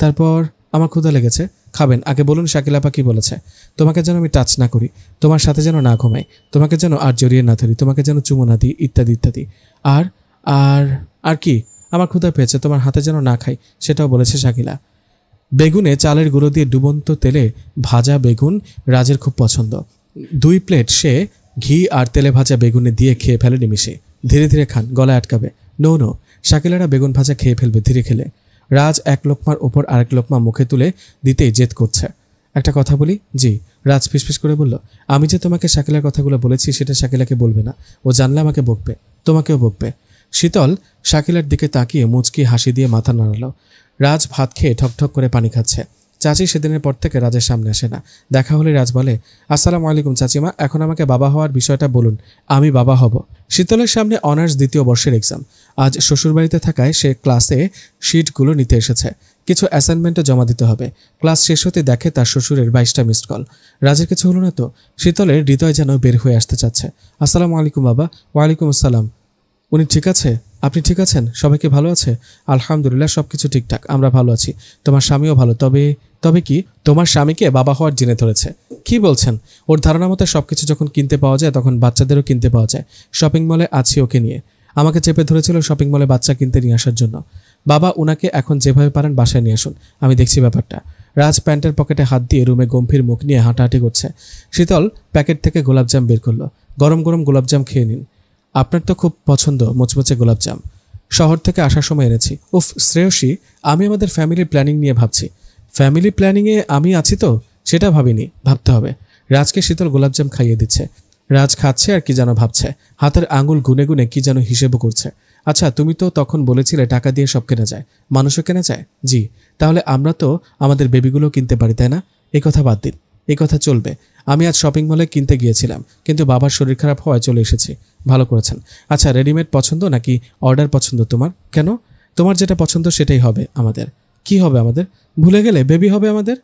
তারপর আমার ক্ষুধা লেগেছে। খাবেন? আগে বলুন শাকিলা আপা কি বলেছে? তোমাকে যেন আমি টাচ না করি, তোমার সাথে যেন না ঘুমাই, তোমাকে যেন আর জড়িয়ে না ধরি, তোমাকে যেন চুমো না দিই, ইত্যাদি ইত্যাদি। আর আর আর কি? আমার ক্ষুধা পেয়েছে, তোমার হাতে যেন না খাই, সেটাও বলেছে শাকিলা। বেগুনে চালের গুঁড়ো দিয়ে ডুবন্ত তেলে ভাজা বেগুন রাজের খুব পছন্দ। 2 প্লেট সে ঘি আর তেলে ভাজা বেগুনে দিয়ে খেয়ে ফেলে নিমিষে। ধীরে ধীরে খান, গলায় আটকাবে। নো নো, শাকিলারা বেগুন ভাজা খেয়ে ফেলবে ধীরে খেলে। রাজ এক লোকমার ওপর আরেক লোকমা মুখে তুলে দিতেই জেদ করছে। একটা কথা বলি? জি। রাজ ফিসফিস করে বলল, আমি যে তোমাকে শাকিলার কথাগুলো বলেছি সেটা শাকিলাকে বলবে না, ও জানলে আমাকে বকবে, তোমাকেও বকবে। শীতল শাকিলার দিকে তাকিয়ে মুচকি হাসি দিয়ে মাথা নাড়ালো। রাজ ভাত খেয়ে ঠকঠক করে পানি খাচ্ছে। চাচি সেদিনের পর থেকে রাজের সামনে আসে না। দেখা হলে রাজ বলে, আসসালামু আলাইকুম চাচিমা, এখন আমাকে বাবা হওয়ার বিষয়টা বলুন, আমি বাবা হব। শীতলের সামনে অনার্স 2য় বর্ষের এক্সাম। আজ শ্বশুরবাড়িতে থাকায় সে ক্লাসে শিটগুলো নিতে এসেছে। কিছু অ্যাসাইনমেন্টও জমা দিতে হবে। ক্লাস শেষ হতে দেখে তার শ্বশুরের 22টা মিসড কল। রাজের কিছু হলো না তো? শীতলের হৃদয় যেন বের হয়ে আসতে চাচ্ছে। আসসালামু আলাইকুম বাবা। ওয়ালাইকুম আসসালাম। উনি ঠিক আছে? আপনি ঠিক আছেন? সবাইকে ভালো আছে? আলহামদুলিল্লাহ, সব কিছু ঠিকঠাক, আমরা ভালো আছি। তোমার স্বামীও ভালো। তবে তবে কি? তোমার স্বামীকে বাবা হওয়ার জেনে ধরেছে। কি বলছেন? ওর ধারণা মতো সবকিছু যখন কিনতে পাওয়া যায় তখন বাচ্চাদেরও কিনতে পাওয়া যায়। শপিং মলে আছি ওকে নিয়ে। আমাকে চেপে ধরেছিল শপিং মলে বাচ্চা কিনতে নিয়ে আসার জন্য। বাবা উনাকে এখন যেভাবে পারেন বাসায় নিয়ে আসুন, আমি দেখছি ব্যাপারটা। রাজ প্যান্টের পকেটে হাত দিয়ে রুমে গম্ভীর মুখ নিয়ে হাঁটাহাঁটি করছে। শীতল প্যাকেট থেকে গোলাপজাম বের করলো। গরম গরম গোলাপজাম খেয়ে নিন। আপনার তো খুব পছন্দ মুচমুচে গোলাপজাম, শহর থেকে আসার সময় এনেছি। উফ শ্রেয়সী, আমি আমাদের ফ্যামিলি প্ল্যানিং নিয়ে ভাবছি। ফ্যামিলি প্ল্যানিংয়ে আমি আছি তো? সেটা ভাবিনি, ভাবতে হবে। রাজকে শীতল গোলাপজাম খাইয়ে দিচ্ছে। রাজ খাচ্ছে আর কি যেন ভাবছে। হাতের আঙুল গুনে গুনে কি যেন হিসেবও করছে। আচ্ছা, তুমি তো তখন বলেছিলে টাকা দিয়ে সব কেনা যায়, মানুষও কেনা যায়। জি। তাহলে আমরা তো আমাদের বেবিগুলো কিনতে পারি, তাই না? এই কথা বাদ দিন, এই কথা চলবে। আমি আজ শপিং মলে কিনতে গিয়েছিলাম, কিন্তু বাবার শরীর খারাপ হওয়ায় চলে এসেছি। ভালো করেছেন। আচ্ছা, রেডিমেড পছন্দ নাকি অর্ডার পছন্দ তোমার? কেন? তোমার যেটা পছন্দ সেটাই হবে আমাদের। কি হবে আমাদের? ভুলে গেলে? বেবি হবে আমাদের।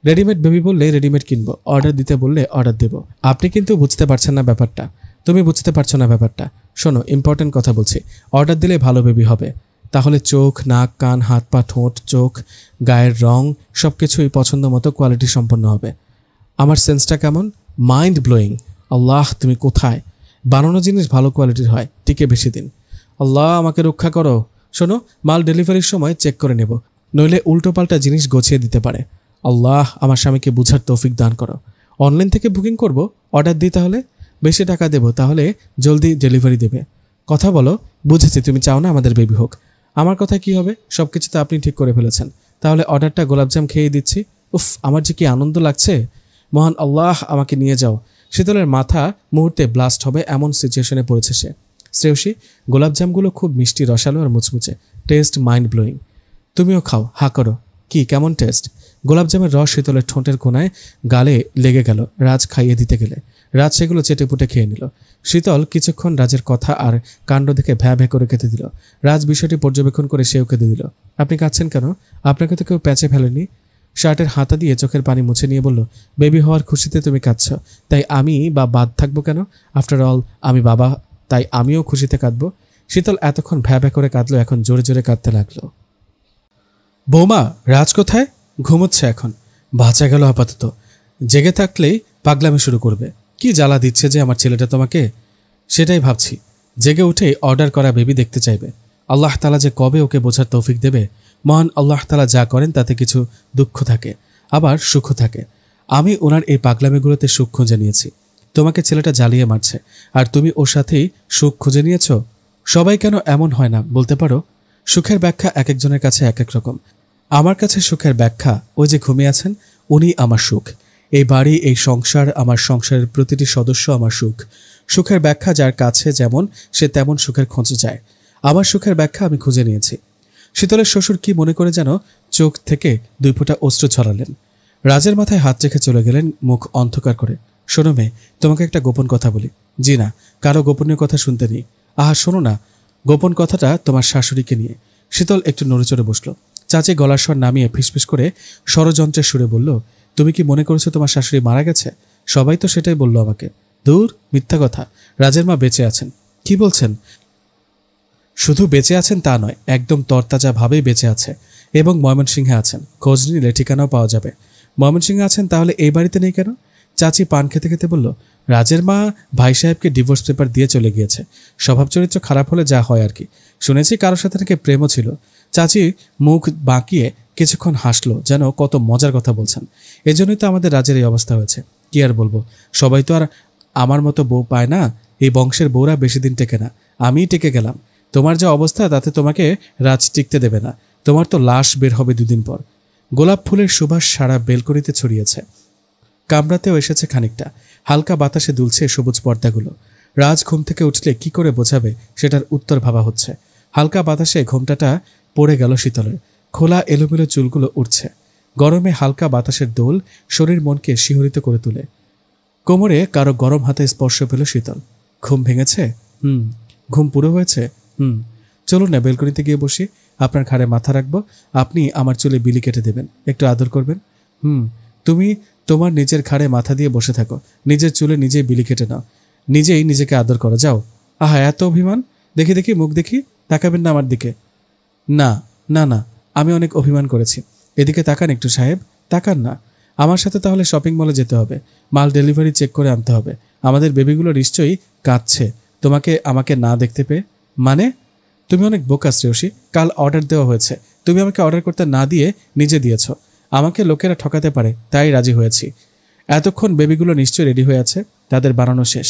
রেডিমেড বেবি বললে রেডিমেড কিনবো, অর্ডার দিতে বললে অর্ডার দেব। আপনি কিন্তু বুঝতে পারছেন না ব্যাপারটা। তুমি বুঝতে পারছো না ব্যাপারটা। শোনো, ইম্পর্টেন্ট কথা বলছি। অর্ডার দিলে ভালো বেবি হবে। তাহলে চোখ, নাক, কান, হাত পা, ঠোঁট, চোখ, গায়ের রং সব কিছুই পছন্দ মতো কোয়ালিটি সম্পন্ন হবে। আমার সেন্সটা কেমন? Mind blowing. আল্লাহ, তুমি কোথায়? বানানো জিনিস ভালো কোয়ালিটির হয়, টিকে বেশি দিন। আল্লাহ আমাকে রক্ষা করো। শোনো, মাল ডেলিভারির সময় চেক করে নেব, নইলে উল্টোপাল্টা জিনিস গছিয়ে দিতে পারে। আল্লাহ আমার স্বামীকে বুঝার তৌফিক দান করো। অনলাইন থেকে বুকিং করব, অর্ডার দিই তাহলে? বেশি টাকা দেব, তাহলে জলদি ডেলিভারি দেবে। কথা বলো। বুঝেছি তুমি চাও না আমাদের বেবি হোক। আমার কথা কি হবে? সব কিছু তো আপনি ঠিক করে ফেলেছেন। তাহলে অর্ডারটা গোলাপজাম খেয়ে দিচ্ছি। উফ, আমার যে কি আনন্দ লাগছে। মহান আল্লাহ আমাকে নিয়ে যাও। শীতলের মাথা মুহূর্তে ব্লাস্ট হবে এমন সিচুয়েশনে পড়েছে সে। শ্রেয়সী, গোলাপজামগুলো খুব মিষ্টি, রসালো আর মুচমুচে। Test mind blowing. তুমিও খাও, হা করো। কি কেমন টেস্ট? গোলাপজামের রস শীতলের ঠোঁটের কোনায় গালে লেগে গেল। রাজ খাইয়ে দিতে গেলে রাজ সেগুলো চেটেপুটে খেয়ে নিল। শীতল কিছুক্ষণ রাজের কথা আর কাণ্ড দেখে ভ্যা ভ্যা করে খেতে দিল। রাজ বিষয়টি পর্যবেক্ষণ করে সেও খেতে দিল। আপনি কাঁদছেন কেন? আপনাকে তো কেউ প্যাচে ফেলেনি। শার্টের হাতা দিয়ে চোখের পানি মুছে নিয়ে বলল, বেবি হওয়ার খুশিতে তুমি কাঁদছ, তাই আমি বা বাদ থাকবো কেন? আফটার অল আমি বাবা, তাই আমিও খুশিতে কাঁদবো। শীতল এতক্ষণ ভ্যা ভ্যা করে কাঁদলো, এখন জোরে জোরে কাঁদতে লাগলো। বৌমা, রাজ কোথায়? ঘুমোচ্ছে এখন। বাঁচা গেল আপাতত। জেগে থাকলেই পাগলামি শুরু করবে। কি জ্বালা দিচ্ছে যে আমার ছেলেটা তোমাকে, সেটাই ভাবছি। জেগে উঠেই অর্ডার করা বেবি দেখতে চাইবে। আল্লাহ তাআলা যে কবে ওকে বোঝার তৌফিক দেবে। মহান আল্লাহ তাআলা যা করেন তাতে কিছু দুঃখ থাকে, আবার সুখ থাকে। আমি ওনার এই পাগলামিগুলোতে সুখ খুঁজে নিয়েছি। তোমাকে ছেলেটা জ্বালিয়ে মারছে, আর তুমি ওর সাথেই সুখ খুঁজে নিয়েছ। সবাই কেন এমন হয় না বলতে পারো? সুখের ব্যাখ্যা এক একজনের কাছে এক এক রকম। আমার কাছে সুখের ব্যাখ্যা ওই যে ঘুমিয়ে আছেন উনি আমার সুখ। এই বাড়ি, এই সংসার, আমার সংসারের প্রতিটি সদস্য আমার সুখ। সুখের ব্যাখ্যা যার কাছে যেমন, সে তেমন সুখের খোঁজে যায়। আমার সুখের ব্যাখ্যা আমি খুঁজে নিয়েছি। শীতলের শ্বশুর কি মনে করে যেন চোখ থেকে 2 ফোঁটা অশ্রু ছড়ালেন। রাজের মাথায় হাত রেখে চলে গেলেন, মুখ অন্ধকার করে। শোনো মেয়ে, তোমাকে একটা গোপন কথা বলি। জি না, কারো গোপনীয় কথা শুনতে নেই। আহা শোনো না, গোপন কথাটা তোমার শাশুড়িকে নিয়ে। শীতল একটু নড়েচড়ে বসল। চাচি গলার স্বর নামিয়ে ফিসফিস করে ষড়যন্ত্রের সুরে বলল, তুমি কি মনে করেছো তোমার শাশুড়ি মারা গেছে? সবাই তো সেটাই বলল আমাকে। দূর, মিথ্যা কথা। রাজের মা বেঁচে আছেন। কি বলছেন? শুধু বেঁচে আছেন তা নয়, একদম তরতাজা ভাবেই বেঁচে আছে, এবং ময়মনসিংহে আছেন। খোঁজ নিলে ঠিকানাও পাওয়া যাবে। ময়মনসিংহে আছেন, তাহলে এই বাড়িতে নেই কেন? চাচি পান খেতে খেতে বলল, রাজের মা ভাই সাহেবকে ডিভোর্স পেপার দিয়ে চলে গিয়েছে। স্বভাব চরিত্র খারাপ হলে যা হয় আর কি। শুনেছি কারোর সাথে নাকি প্রেমও ছিল। চাচি মুখ বাঁকিয়ে কিছুক্ষণ হাসলো, যেন কত মজার কথা বলছেন। এজন্যই তো আমাদের রাজের এই অবস্থা হয়েছে। কি আর বলবো, সবাই তো আর আমার মতো বউ পায় না। এই বংশের বউরা বেশি দিন টেকে না, আমিই টেকে গেলাম। তোমার যা অবস্থা তাতে তোমাকে রাজ টিকতে দেবে না। তোমার তো লাশ বের হবে 2 দিন পর। গোলাপ ফুলের সুবাস সারা বেলকনিতে ছড়িয়েছে। কামরাতেও এসেছে খানিকটা। হালকা বাতাসে দুলছে সবুজ পর্দাগুলো। রাজ ঘুম থেকে উঠলে কি করে বোঝাবে সেটার উত্তর ভাবা হচ্ছে। হালকা বাতাসে ঘোমটাটা পড়ে গেল শীতলের। খোলা এলোমেলো চুলগুলো উঠছে। গরমে হালকা বাতাসের দোল শরীর মনকে শিহরিত করে তোলে। কোমরে কারো গরম হাতে স্পর্শ পেল শীতল। ঘুম ভেঙেছে? ঘুম পুরো হয়েছে? চলুন না বেলকনিতে গিয়ে বসি। আপনার ঘাড়ে মাথা রাখবো, আপনি আমার চুলে বিলি কেটে দেবেন, একটু আদর করবেন। তুমি তোমার নিজের ঘাড়ে মাথা দিয়ে বসে থাকো, নিজের চুলে নিজেই বিলি কেটে নাও, নিজেই নিজেকে আদর করো, যাও। আহা, এত অভিমান! দেখি দেখি, মুখ দেখি, তাকাবেন না আমার দিকে। না না না, আমি অনেক অভিমান করেছি। এদিকে তাকান একটু সাহেব, তাকান না। আমার সাথে তাহলে শপিং মলে যেতে হবে, মাল ডেলিভারি চেক করে আনতে হবে। আমাদের বেবিগুলো নিশ্চয়ই কাঁদছে তোমাকে আমাকে না দেখতে পেয়ে। মানে? তুমি অনেক বোকা শ্রেয়সী। কাল অর্ডার দেওয়া হয়েছে, তুমি আমাকে অর্ডার করতে না দিয়ে নিজে দিয়েছ। আমাকে লোকেরা ঠকাতে পারে, তাই রাজি হয়েছি। এতক্ষণ বেবিগুলো নিশ্চয়ই রেডি হয়ে আছে, তাদের বানানো শেষ।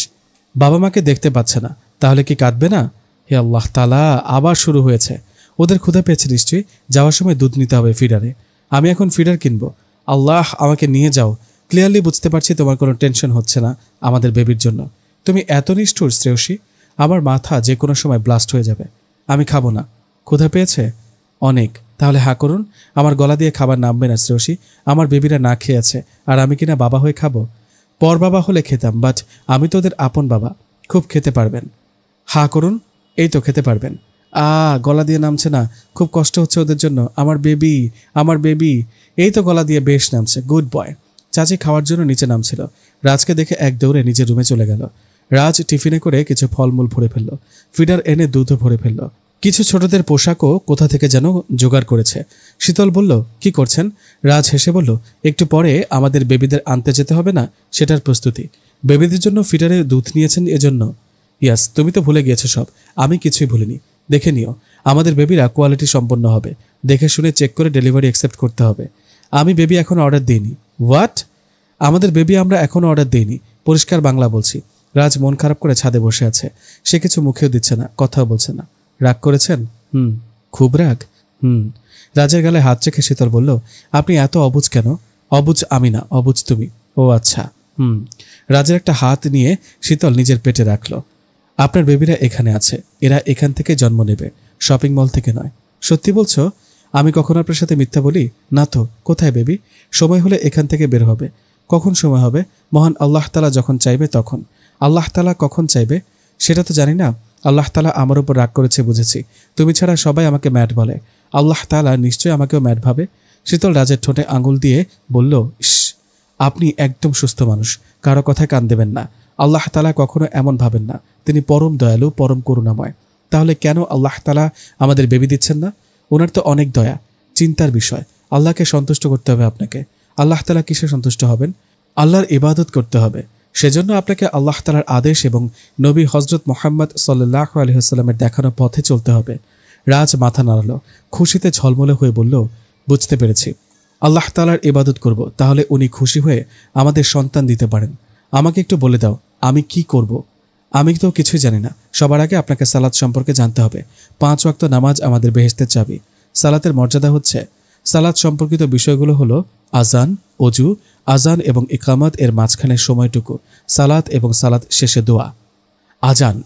বাবা মাকে দেখতে পাচ্ছে না, তাহলে কি কাঁদবে না? হে আল্লাহ তাআলা, আবার শুরু হয়েছে। ওদের ক্ষুধা পেয়েছে নিশ্চয়ই, যাওয়ার সময় দুধ নিতে হবে ফিডারে। আমি এখন ফিডার কিনবো। আল্লাহ, আমাকে নিয়ে যাও। ক্লিয়ারলি বুঝতে পারছি তোমার কোনো টেনশন হচ্ছে না আমাদের বেবির জন্য। তুমি এত নিষ্ঠুর শ্রেয়সী, আমার মাথা যে কোনো সময় ব্লাস্ট হয়ে যাবে। আমি খাবো না। ক্ষুধা পেয়েছে? অনেক। তাহলে হা করুন। আমার গলা দিয়ে খাবার নামবে না শ্রেয়সী। আমার বেবিরা না খেয়ে আছে, আর আমি কিনা বাবা হয়ে খাবো? পর বাবা হলে খেতাম, বাট আমি তো ওদের আপন বাবা। খুব খেতে পারবেন। হা করুন। এই তো খেতে পারবেন। গলা দিয়ে নামছে না, খুব কষ্ট হচ্ছে ওদের জন্য। আমার বেবি, আমার বেবি। এই তো গলা দিয়ে বেশ নামছে, গুড বয়। চাচি খাওয়ার জন্য নিচে নামছিল। রাজকে দেখে এক দৌড়ে নিজের রুমে চলে গেল। রাজ টিফিনে করে কিছু ফলমূল ভরে ফেলল, ফিডার এনে দুধও ভরে ফেলল। কিছু ছোটদের পোশাকও কোথা থেকে যেন জোগাড় করেছে। শীতল বলল, কি করছেন? রাজ হেসে বলল, একটু পরে আমাদের বেবিদের আনতে যেতে হবে না, সেটার প্রস্তুতি। বেবিদের জন্য ফিডারে দুধ নিয়েছেন এজন্য? ইয়াস, তুমি তো ভুলে গিয়েছো সব। আমি কিছুই ভুলিনি। দেখে নিও, আমাদের বেবিরা কোয়ালিটি সম্পন্ন হবে। দেখে শুনে চেক করে ডেলিভারি অ্যাকসেপ্ট করতে হবে। আমি বেবি এখন অর্ডার দিইনি। হোয়াট? আমাদের বেবি আমরা এখনও অর্ডার দিইনি। পরিষ্কার বাংলা বলছি। রাজ মন খারাপ করে ছাদে বসে আছে। সে কিছু মুখেও দিচ্ছে না, কথাও বলছে না। রাগ করেছেন? খুব রাগ? রাজের গালে হাত রেখে শীতল বলল, আপনি এত অবুঝ কেন? অবুঝ আমি না, অবুঝ তুমি। ও আচ্ছা। রাজের একটা হাত নিয়ে শীতল নিজের পেটে রাখল। আপনার বেবিরা এখানে আছে, এরা এখান থেকে জন্ম নেবে, শপিং মল থেকে নয়। সত্যি বলছো? আমি কখন আপনার সাথে মিথ্যা বলি? না তো। কোথায় বেবি? সময় হলে এখান থেকে বের হবে। কখন সময় হবে? মহান আল্লাহ তাআলা যখন চাইবে তখন। আল্লাহ তাআলা কখন চাইবে সেটা তো জানি না। আল্লাহ তাআলা আমার উপর রাগ করেছে বুঝেছি। তুমি ছাড়া সবাই আমাকে ম্যাড বলে। আল্লাহ তাআলা নিশ্চয়ই আমাকেও ম্যাড ভাবে। শীতল রাজের ঠোঁটে আঙুল দিয়ে বলল, ইস, আপনি একদম সুস্থ মানুষ, কারো কথায় কান দেবেন না। আল্লাহ তাআলা কখনো এমন ভাবেন না। তিনি পরম দয়ালু, পরম করুণাময়। তাহলে কেন আল্লাহ তাআলা আমাদের বেবি দিচ্ছেন না? ওনার তো অনেক দয়া। চিন্তার বিষয়। আল্লাহকে সন্তুষ্ট করতে হবে আপনাকে। আল্লাহ তাআলা কিসে সন্তুষ্ট হবেন? আল্লাহর ইবাদত করতে হবে। সেজন্য আপনাকে আল্লাহ তাআলার আদেশ এবং নবী হযরত মুহাম্মদ সাল্লাল্লাহু আলাইহি ওয়াসাল্লামের দেখানো পথে চলতে হবে। রাজ মাথা নাড়ালো, খুশিতে ঝলমলে হয়ে বলল, বুঝতে পেরেছি, আল্লাহ তাআলার ইবাদত করব, তাহলে উনি খুশি হয়ে আমাদের সন্তান দিতে পারেন। আমাকে একটু বলে দাও, আমি কি করব? আমি তো কিছুই জানি না। সবার আগে আপনাকে সালাত সম্পর্কে জানতে হবে। 5 ওয়াক্ত নামাজ আমাদের বেহেশতের চাবি। সালাতের মর্যাদা হচ্ছে, সালাত সম্পর্কিত বিষয়গুলো হলো আজান, অজু, আজান এবং ইকামত এর মাঝখানের সময়টুকু, সালাত এবং সালাত শেষে দোয়া। আজান।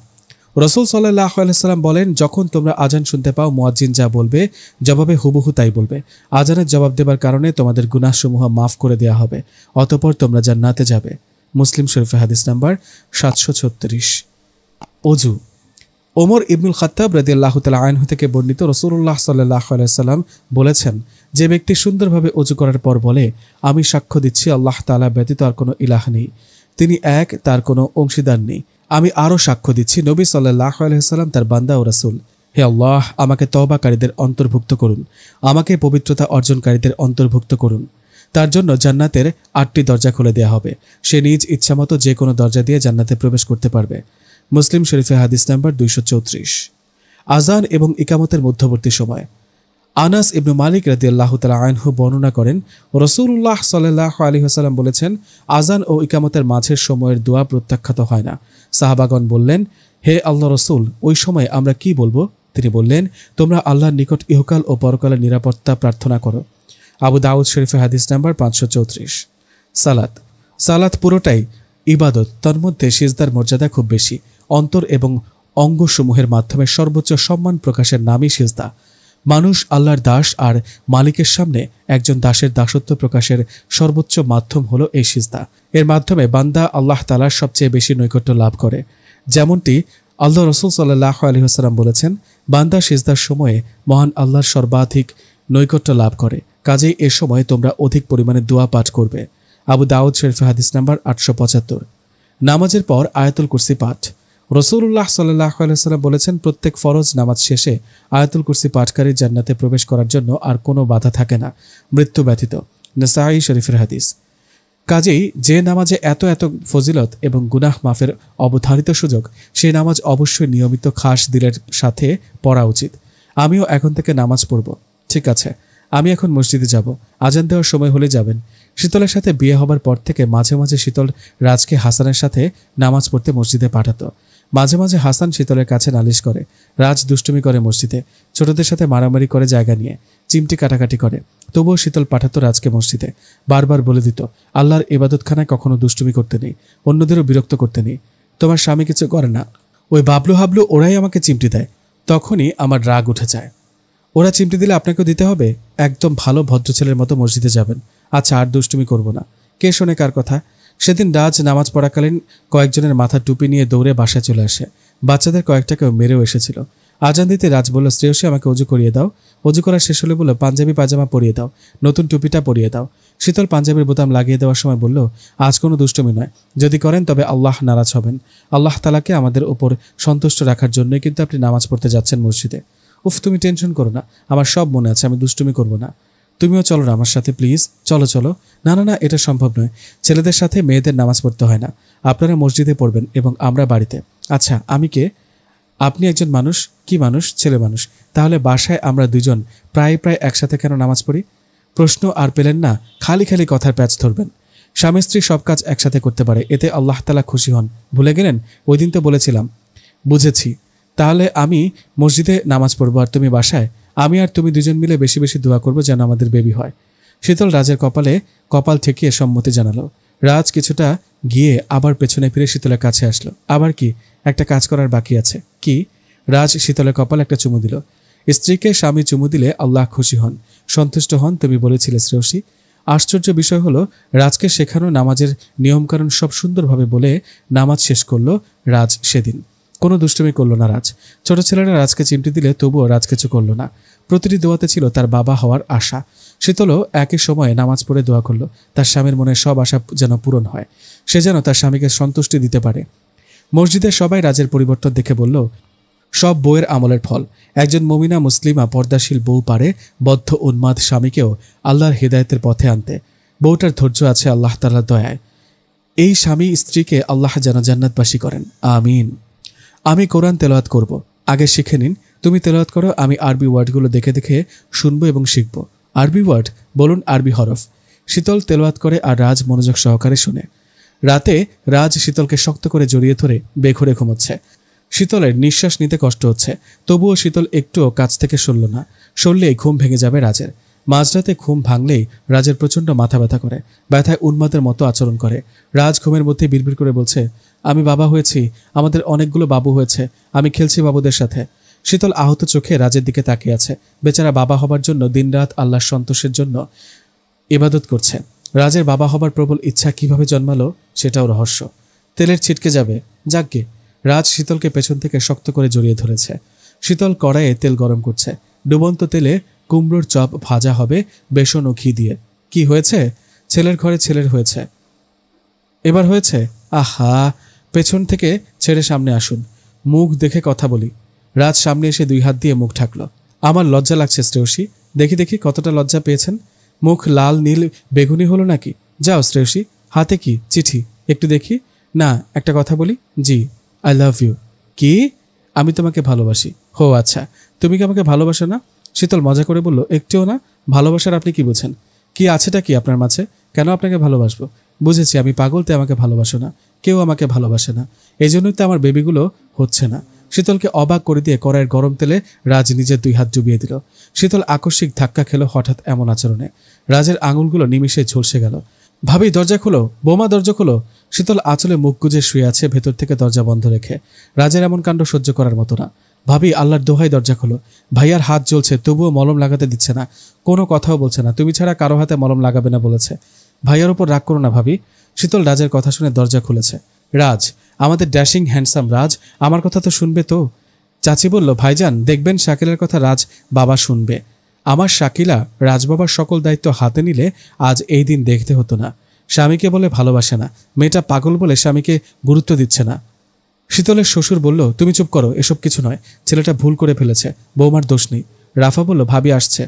রাসূল সাল্লাল্লাহু আলাইহি ওয়াসাল্লাম বলেন, যখন তোমরা আজান শুনতে পাও, মুয়াজ্জিন যা বলবে জবাবে হুবহু তাই বলবে। আজানের জবাব দেবার কারণে তোমাদের গুনাহসমূহ মাফ করে দেওয়া হবে, অতঃপর তোমরা জান্নাতে যাবে। মুসলিম শরীফে হাদিস নাম্বার 736। অজু। ওমর ইবনুল খাত্তাব রাদিয়াল্লাহু তাআলা আনহু থেকে বর্ণিত, রাসূলুল্লাহ সাল্লাল্লাহু আলাইহি ওয়াসাল্লাম বলেছেন, যে ব্যক্তি সুন্দরভাবে অজু করার পর বলে, আমি সাক্ষ্য দিচ্ছি আল্লাহ তাআলা ব্যতীত আর কোনো ইলাহ নেই, তিনি এক, তার কোনো অংশীদার নেই। আমি আরও সাক্ষ্য দিচ্ছি নবী সাল্লাল্লাহু আলাইহি ওয়াসাল্লাম তার বান্দা ও রাসূল। হে আল্লাহ, আমাকে তওবাকারীদের অন্তর্ভুক্ত করুন, আমাকে পবিত্রতা অর্জনকারীদের অন্তর্ভুক্ত করুন। তার জন্য জান্নাতের 8টি দরজা খুলে দেওয়া হবে। সে নিজ ইচ্ছামতো যে কোনো দরজা দিয়ে জান্নাতে প্রবেশ করতে পারবে। মুসলিম শরীফে হাদিস নাম্বার 234। আজান এবং ইকামতের মধ্যবর্তী সময়। আনাস ইবনু মালিক রাদিয়াল্লাহু তাআলা আনহু বর্ণনা করেন, রাসূলুল্লাহ সাল্লাল্লাহু আলাইহি ওয়াসাল্লাম বলেছেন, আজান ও ইকামতের মাঝের সময়ের দোয়া প্রত্যাখ্যাত হয় না। সাহাবাগণ বললেন, হে আল্লাহ রাসূল, ওই সময় আমরা কি বলবো? তিনি বললেন, তোমরা আল্লাহর নিকট ইহকাল ও পরকালের নিরাপত্তা প্রার্থনা করো। আবু দাউদ শরীফে হাদিস নাম্বার 534। সালাত। সালাত পুরোটাই ইবাদত, তার মধ্যে সিজদার মর্যাদা খুব বেশি। অন্তর এবং অঙ্গসমূহের মাধ্যমে সর্বোচ্চ সম্মান প্রকাশের নামই সিজদা। মানুষ আল্লাহর দাস আর মালিকের সামনে একজন দাসের দাসত্ব প্রকাশের সর্বোচ্চ মাধ্যম হলো এই সিজদা। এর মাধ্যমে বান্দা আল্লাহ তাআলার সবচেয়ে বেশি নৈকট্য লাভ করে। যেমনটি আল্লাহ রাসূল সাল্লাল্লাহু আলাইহি ওয়াসাল্লাম বলেছেন, বান্দা সিজদার সময়ে মহান আল্লাহর সর্বাধিক নৈকট্য লাভ করে, কাজেই এ সময় তোমরা অধিক পরিমাণে দোয়া পাঠ করবে। আবু দাউদ শরীফে হাদিস নাম্বার 875। নামাজের পর আয়াতুল কুরসি পাঠ। রাসূলুল্লাহ সাল্লাল্লাহু আলাইহি ওয়াসাল্লাম বলেছেন, প্রত্যেক ফরজ নামাজ শেষে আয়াতুল কুরসি পাঠকারী জান্নাতে প্রবেশ করার জন্য আর কোনো বাধা থাকে না, মৃত্যু ব্যতীত। নাসাঈ শরীফের হাদিস। কাজেই যে নামাজে এত এত ফজিলত এবং গুনাহ মাফের অবধারিত সুযোগ, সেই নামাজ অবশ্যই নিয়মিত খাস দিলের সাথে পড়া উচিত। আমিও এখন থেকে নামাজ পড়ব। ঠিক আছে, আমি এখন মসজিদে যাব। আজান দেওয়ার সময় হলে যাবেন। শীতলের সাথে বিয়ে হবার পর থেকে মাঝে মাঝে শীতল রাজকে হাসানের সাথে নামাজ পড়তে মসজিদে পাঠাতো। মাঝে মাঝে হাসান শীতলের কাছে নালিশ করে। রাজ দুষ্টুমি করে মসজিদে, ছোটদের সাথে মারামারি করে জায়গা নিয়ে, চিমটি কাটাকাটি করে। তবুও শীতল পাঠাতো রাজকে মসজিদে। বারবার বলে দিত, আল্লাহর ইবাদতখানায় কখনো দুষ্টুমি করতে নেই, অন্যদেরও বিরক্ত করতে নেই। তোমার স্বামী কিছু করে না, ওই বাবলু হাবলু ওরাই আমাকে চিমটি দেয়। তখনই আমার রাগ উঠে যায়। ওরা চিমটি দিলে আপনাকেও দিতে হবে? একদম ভালো ভদ্র ছেলের মতো মসজিদে যাবেন। আচ্ছা, আর দুষ্টুমি করব না। কে শোনে কার কথা? সেদিন রাজ নামাজ পড়াকালীন কয়েকজনের মাথা টুপি নিয়ে দৌড়ে বাসায় চলে আসে। বাচ্চাদের কয়েকটাকেও মেরেও এসেছিল। আজান দিতে রাজ বলল, শ্রেয়সী আমাকে অজু করিয়ে দাও। অজু করা শেষ হলে বলল, পাঞ্জাবি পায়জামা পরিয়ে দাও, নতুন টুপিটা পরিয়ে দাও। শীতল পাঞ্জাবির বোতাম লাগিয়ে দেওয়ার সময় বলল, আজ কোনো দুষ্টুমি নয়, যদি করেন তবে আল্লাহ নারাজ হবেন। আল্লাহ তাআলাকে আমাদের উপর সন্তুষ্ট রাখার জন্যই কিন্তু আপনি নামাজ পড়তে যাচ্ছেন মসজিদে। উফ, তুমি টেনশন করো না, আমার সব মনে আছে, আমি দুষ্টুমি করব না। তুমিও চলো না আমার সাথে প্লিজ, চলো চলো। না না না, এটা সম্ভব নয়। ছেলেদের সাথে মেয়েদের নামাজ পড়তে হয় না। আপনারা মসজিদে পড়বেন এবং আমরা বাড়িতে। আচ্ছা, আমি কে? আপনি একজন মানুষ। কি মানুষ? ছেলে মানুষ। তাহলে বাসায় আমরা দুজন প্রায় একসাথে কেন নামাজ পড়ি? প্রশ্ন আর পেলেন না, খালি খালি কথার প্যাচ ধরবেন। স্বামী স্ত্রী সব কাজ একসাথে করতে পারে, এতে আল্লাহ তাআলা খুশি হন। ভুলে গেলেন? ওই দিন তো বলেছিলাম। বুঝেছি, তাহলে আমি মসজিদে নামাজ পড়বো আর তুমি বাসায়। আমি আর তুমি দুজন মিলে বেশি বেশি দোয়া করবো যেন আমাদের বেবি হয়। শীতল রাজের কপালে কপাল ঠেকিয়ে সম্মতি জানালো। রাজ কিছুটা গিয়ে আবার পেছনে ফিরে শীতলের কাছে আসলো। আবার কি? একটা কাজ করার বাকি আছে। কি? রাজ শীতলের কপাল একটা চুমু দিল। স্ত্রীকে স্বামী চুমু দিলে আল্লাহ খুশি হন, সন্তুষ্ট হন, তুমি বলেছিলে শ্রেয়সী। আশ্চর্য বিষয় হলো, রাজকে শেখানো নামাজের নিয়মকানুন সব সুন্দরভাবে বলে নামাজ শেষ করলো রাজ সেদিন। কোনো দুষ্টুমি করলো না রাজ। ছোট ছেলেরা রাজকে চিমটি দিলে তবুও রাজ কিছু করলো না। প্রতিটি দোয়াতে ছিল তার বাবা হওয়ার আশা। শীতলও একই সময়ে নামাজ পড়ে দোয়া করলো, তার স্বামীর মনে সব আশা যেন পূরণ হয়, সে যেন তার স্বামীকে সন্তুষ্টি দিতে পারে। মসজিদের সবাই রাজের পরিবর্তন দেখে বলল, সব বউয়ের আমলের ফল। একজন মুমিনা মুসলিমা পর্দাশীল বউ পারে বদ্ধ উন্মাদ স্বামীকেও আল্লাহর হিদায়তের পথে আনতে। বউটার ধৈর্য আছে আল্লাহ তাআলার দয়ায়। এই স্বামী স্ত্রীকে আল্লাহ যেন জান্নাতবাসী করেন, আমিন। আমি কোরআন তেলাওয়াত করব, আগে শিখে নিন। তুমি তেলাওয়াত করো, আমি আরবি ওয়ার্ডগুলো দেখে দেখে শুনবো এবং শিখব। আরবি ওয়ার্ড বলুন, আরবি হরফ। শীতল তেলাওয়াত করে আর রাজ মনোযোগ সহকারে শুনে। রাতে রাজ শীতলকে শক্ত করে জড়িয়ে ধরে বেঘরে ঘুমোচ্ছে। শীতলের নিঃশ্বাস নিতে কষ্ট হচ্ছে, তবুও শীতল একটুও কাছ থেকে সরল না। সরলেই ঘুম ভেঙে যাবে রাজের। মাঝরাতে ঘুম ভাঙলেই রাজের প্রচণ্ড মাথা ব্যথা করে, ব্যথায় উন্মাদের মতো আচরণ করে। রাজ ঘুমের মধ্যে বিড়বিড় করে বলছে, আমি বাবা হয়েছি, আমাদের অনেকগুলো বাবু হয়েছে, আমি খেলছি বাবুদের সাথে। শীতল আহত চোখে রাজের দিকে তাকিয়ে আছে। বেচারা বাবা হবার জন্য দিনরাত আল্লাহর সন্তোষের জন্য ইবাদত করছে। রাজের বাবা হবার প্রবল ইচ্ছা কিভাবে জন্মালো সেটাও রহস্য। তেলের ছিটকে যাবে, যাকগে। রাজ শীতলকে পেছন থেকে শক্ত করে জড়িয়ে ধরেছে। শীতল কড়াইয়ে তেল গরম করছে। ডুবন্ত তেলে কুমড়োর চপ ভাজা হবে বেসন ও ঘি দিয়ে। কি হয়েছে? ছেলের ঘরে ছেলের হয়েছে, এবার হয়েছে। আহা, পেছন থেকে ছেড়ে সামনে আসুন, মুখ দেখে কথা বলি। রাজ সামনে এসে 2 হাত দিয়ে মুখ ঢাকল। আমার লজ্জা লাগছে শ্রেয়সী। দেখি দেখি কতটা লজ্জা পেয়েছেন। মুখ লাল নীল বেগুনি হলো নাকি? যাও শ্রেয়সী, হাতে কি? চিঠি, একটু দেখি। না, একটা কথা বলি। জি, আই লাভ ইউ। কি? আমি তোমাকে ভালোবাসি। হো আচ্ছা, তুমি কি আমাকে ভালোবাসো না? শীতল মজা করে বলল, একটুও না। ভালোবাসার আপনি কি বুঝেন? কি আছেটা কি আপনার মাঝে? কেন আপনাকে ভালোবাসবো? বুঝেছি, আমি পাগল, তাই আমাকে ভালোবাসো না। কেউ আমাকে ভালোবাসে না, এই জন্যই তো আমার বেবিগুলো হচ্ছে না। শীতলকে অবাক করে দিয়ে কড়াইয়ের গরম তেলে রাজ নিজের 2 হাত ডুবিয়ে দিল। শীতল আকস্মিক ধাক্কা খেলো হঠাৎ এমন আচরণে। রাজের আঙুলগুলো নিমিষে ঝলসে গেল। ভাবি, দরজা খোলো, বোমা দরজা খোলো। শীতল আঁচলে মুখ গুজে শুয়ে আছে ভেতর থেকে দরজা বন্ধ রেখে। রাজের এমন কাণ্ড সহ্য করার মতো না। ভাবি, আল্লাহর দোহাই দরজা খোলো। ভাইয়ার হাত জ্বলছে, তবুও মলম লাগাতে দিচ্ছে না, কোনো কথাও বলছে না। তুমি ছাড়া কারো হাতে মলম লাগাবে না বলেছে। ভাইয়ার উপর রাগ করো না ভাবি। শীতল রাজের কথা শুনে দরজা খুলেছে। রাজ, আমাদের ড্যাশিং হ্যান্ডসাম রাজ, আমার কথা তো শুনবে তো? চাচি বলল, ভাইজান দেখবেন শাকিলার কথা রাজ বাবা শুনবে। আমার শাকিলা রাজবাবার সকল দায়িত্ব হাতে নিলে আজ এই দিন দেখতে হতো না। স্বামীকে বলে ভালোবাসে না, মেয়েটা পাগল বলে স্বামীকে গুরুত্ব দিচ্ছে না। শীতলের শ্বশুর বলল, তুমি চুপ করো, এসব কিছু নয়, ছেলেটা ভুল করে ফেলেছে, বৌমার দোষ নেই। রাফা বলল, ভাবি আসছে।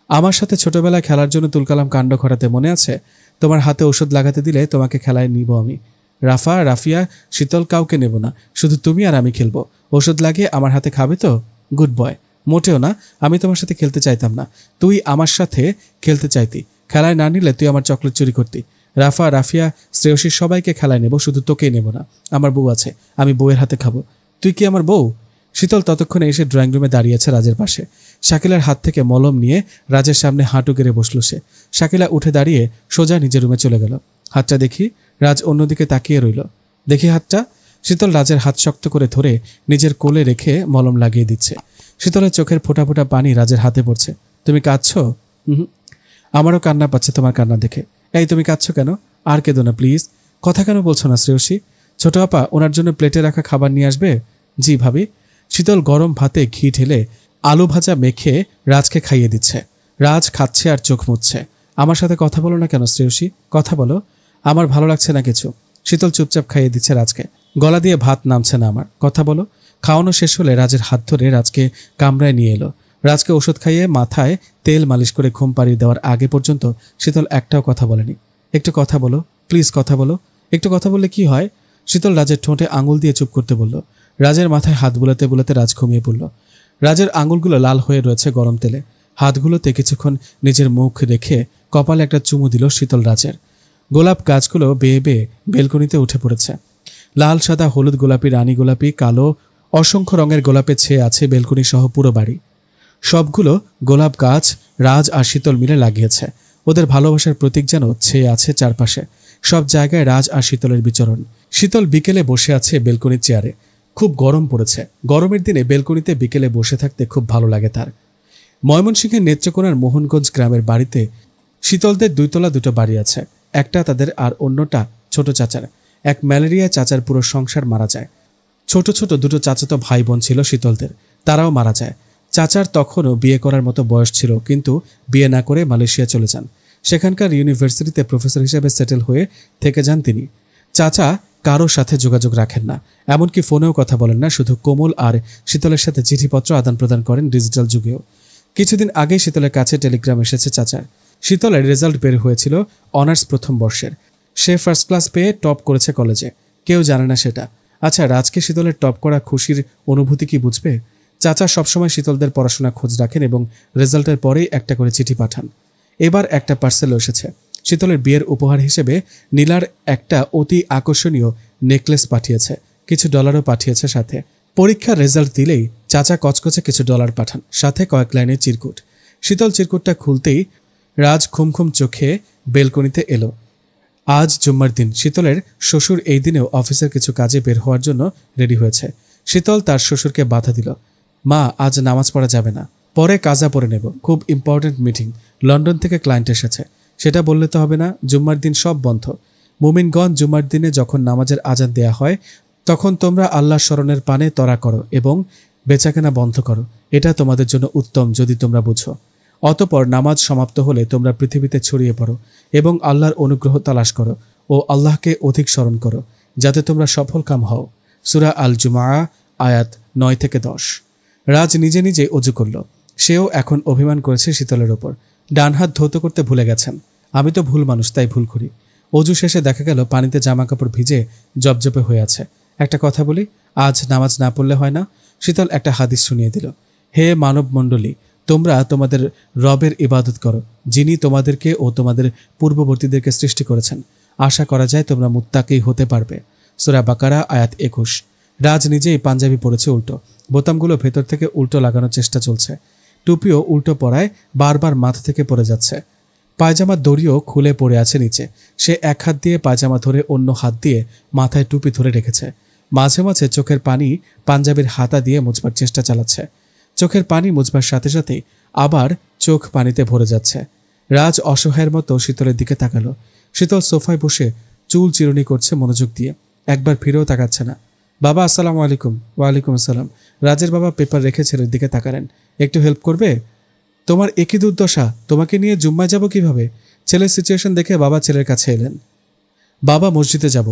আমার সাথে ছোটবেলায় খেলার জন্য তুলকালাম কাণ্ড ঘটাতে মনে আছে? তোমার হাতে ওষুধ লাগাতে দিলে তোমাকে খেলায় নিব আমি। রাফা, রাফিয়া, শীতল কাউকে নেব না, শুধু তুমি আর আমি খেলবো। ওষুধ লাগিয়ে আমার হাতে খাবে তো? Good boy. মোটেও না, আমি তোমার সাথে খেলতে চাইতাম না, তুই আমার সাথে খেলতে চাইতি। খেলায় না নিলে তুই আমার চকলেট চুরি করতি। রাফা, রাফিয়া, শ্রেয়সী সবাইকে খেলায় নেব, শুধু তোকেই নেব না। আমার বউ আছে, আমি বউয়ের হাতে খাবো। তুই কি আমার বউ? শীতল ততক্ষণে এসে ড্রয়িং রুমে দাঁড়িয়েছে রাজের পাশে। শাকিলার হাত থেকে মলম নিয়ে রাজের সামনে হাঁটু গেড়ে বসল সে। শাকিলা উঠে দাঁড়িয়ে সোজা নিজের রুমে চলে গেল। হাতটা দেখি। রাজ অন্যদিকে তাকিয়ে রইল। দেখি হাতটা। শীতল রাজের হাত শক্ত করে ধরে নিজের কোলে রেখে মলম লাগিয়ে দিচ্ছে। শীতলের চোখের ফোঁটা ফোঁটা পানি রাজের হাতে পড়ছে। তুমি কাঁদছো? আমারও কান্না পাচ্ছে তোমার কান্না দেখে। এই, তুমি কাঁদছো কেন? আর কেঁদো না প্লিজ। কথা কেন বলছো না শ্রেয়সী? ছোট আপা ওনার জন্য প্লেটে রাখা খাবার নিয়ে আসবে। জি ভাবি। শীতল গরম ভাতে ঘি ঢেলে আলু ভাজা মেখে রাজকে খাইয়ে দিচ্ছে। রাজ খাচ্ছে আর চোখ মুছছে। আমার সাথে কথা বলো না কেন শ্রেয়সী? কথা বলো। আমার ভালো লাগছে না কিছু। শীতল চুপচাপ খাইয়ে দিচ্ছে রাজকে। গলা দিয়ে ভাত নামছে না আমার। কথা বলো। খাওয়ানো শেষ হলে রাজের হাত ধরে রাজকে কামরায় নিয়ে এলো। রাজকে ওষুধ খাইয়ে মাথায় তেল মালিশ করে ঘুম পাড়িয়ে দেওয়ার আগে পর্যন্ত শীতল একটাও কথা বলেনি। একটু কথা বলো প্লিজ, কথা বলো। একটু কথা বললে কি হয়? শীতল রাজের ঠোঁটে আঙুল দিয়ে চুপ করতে বলল। রাজের মাথায় হাত বুলাতে বুলাতে রাজ ঘুমিয়ে পড়ল। রাজের আঙুলগুলো লাল হয়ে রয়েছে গরম তেলে। হাতগুলোতে কিছুক্ষণ নিজের মুখ রেখে কপালে একটা চুমু দিল শীতল রাজের। গোলাপ গাছগুলো বেয়ে বেয়ে বেলকনিতে উঠে পড়েছে। লাল, সাদা, হলুদ গোলাপি, রানী গোলাপি, কালো, অসংখ্য রঙের গোলাপে ছেয়ে আছে বেলকনি সহ পুরো বাড়ি। সবগুলো গোলাপ গাছ রাজ আর শীতল মিলে লাগিয়েছে। ওদের ভালোবাসার প্রতীক যেন ছেয়ে আছে চারপাশে। সব জায়গায় রাজ আর শীতলের বিচরণ। শীতল বিকেলে বসে আছে বেলকনির চেয়ারে। খুব গরম পড়েছে। গরমের দিনে বেলকনিতে বিকেলে বসে থাকতে খুব ভালো লাগে তার। ময়মনসিংহের নেত্রকোনার মোহনগঞ্জ গ্রামের বাড়িতে শীতলদের 2 তলা 2টো বাড়ি আছে। একটা তাদের আর অন্যটা ছোট চাচার। এক ম্যালেরিয়ায় চাচার পুরো সংসার মারা যায়। ছোট ছোট 2টো চাচাতো ভাই বোন ছিল শীতলদের, তারাও মারা যায়। চাচার তখনও বিয়ে করার মতো বয়স ছিল, কিন্তু বিয়ে না করে মালয়েশিয়া চলে যান। সেখানকার ইউনিভার্সিটিতে প্রফেসর হিসেবে সেটেল হয়ে থেকে যান তিনি। চাচা কারোর সাথে যোগাযোগ রাখেন না, এমনকি ফোনেও কথা বলেন না। শুধু কোমল আর শীতলের সাথে চিঠিপত্র আদান প্রদান করেন ডিজিটাল যুগেও। কিছুদিন আগে শীতলের কাছে টেলিগ্রাম এসেছে চাচার। শীতলের রেজাল্ট বের হয়েছিল অনার্স প্রথম বর্ষের। সে ফার্স্ট ক্লাস পেয়ে টপ করেছে কলেজে, কেউ জানে না সেটা। আচ্ছা, রাজকে শীতলের টপ করা খুশির অনুভূতি কি বুঝবে? চাচা সবসময় শীতলদের পড়াশোনা খোঁজ রাখেন এবং রেজাল্টের পরেই একটা করে চিঠি পাঠান। এবার একটা পার্সেল এসেছে। শীতলের বিয়ের উপহার হিসেবে নীলার একটা অতি আকর্ষণীয় নেকলেস পাঠিয়েছে, কিছু ডলারও পাঠিয়েছে সাথে। পরীক্ষার রেজাল্ট দিলেই চাচা কচকচে কিছু ডলার পাঠান, সাথে কয়েক লাইনের চিরকুট। শীতল চিরকুটটা খুলতেই রাজ খুমখুম চোখে বেলকনিতে এলো। আজ জুম্মার দিন। শীতলের শ্বশুর এই দিনেও অফিসের কিছু কাজে বের হওয়ার জন্য রেডি হয়েছে। শীতল তার শ্বশুরকে বাধা দিল, মা আজ নামাজ পড়া যাবে না, পরে কাজা পড়ে নেব, খুব ইম্পর্টেন্ট মিটিং, লন্ডন থেকে ক্লায়েন্ট এসেছে। সেটা বললে তো হবে না, জুম্মার দিন সব বন্ধ। মুমিনগণ, জুম্মার দিনে যখন নামাজের আজান দেয়া হয় তখন তোমরা আল্লাহর স্মরণের পানে তরা করো এবং বেচাকেনা বন্ধ করো, এটা তোমাদের জন্য উত্তম যদি তোমরা বুঝো। অতপর নামাজ সমাপ্ত হলে তোমরা পৃথিবীতে ছড়িয়ে পড়ো এবং আল্লাহর অনুগ্রহ তালাশ করো ও আল্লাহকে অধিক স্মরণ করো, যাতে তোমরা সফল কাম হও। সূরা আল জুমআ আয়াত 9-10। রাজ নিজে নিজে অজু করল। সেও এখন অভিমান করেছে শীতলের ওপর। ডান হাত ধৌত করতে ভুলে গেছেন। আমি তো ভুল মানুষ, তাই ভুল করি। অজু শেষে দেখা গেল পানিতে জামাকাপড় ভিজে জপজপে হয়ে আছে। একটা কথা বলি, আজ নামাজ না পড়লে হয় না? শীতল একটা হাদিস শুনিয়ে দিল। হে মানব মণ্ডলী, তোমরা তোমাদের রবের ইবাদত করো, যিনি তোমাদেরকে ও তোমাদের পূর্ববর্তীদেরকে সৃষ্টি করেছেন। আশা করা যায় তোমরা মুত্তাকী হতে পারবে। সূরা বাকারা আয়াত 21। রাজ নিজেই পাঞ্জাবি পরেছে উল্টো, বোতামগুলো ভেতর থেকে উল্টো লাগানোর চেষ্টা চলছে। টুপিও উল্টো পরায় বারবার মাথা থেকে পড়ে যাচ্ছে। পায়জামার দড়িও খুলে পড়ে আছে নিচে। সে এক হাত দিয়ে পায়জামা ধরে অন্য হাত দিয়ে মাথায় টুপি ধরে রেখেছে। মাঝে মাঝে চোখের পানি পাঞ্জাবির হাতা দিয়ে মুছবার চেষ্টা চালাচ্ছে। চোখের পানি মুছবার সাথে সাথেই আবার চোখ পানিতে ভরে যাচ্ছে। রাজ অসহায়ের মতো শীতলের দিকে তাকালো। শীতল সোফায় বসে চুল চিরুনি করছে মনোযোগ দিয়ে, একবার ফিরেও তাকাচ্ছে না। বাবা আসসালামু আলাইকুম। ওয়ালাইকুম আসসালাম। রাজের বাবা পেপার রেখে ছেলের দিকে তাকালেন। একটু হেল্প করবে? তোমার একই দুর্দশা, তোমাকে নিয়ে জুম্মায় যাব কিভাবে? ছেলের সিচুয়েশন দেখে বাবা ছেলের কাছে এলেন। বাবা মসজিদে যাব,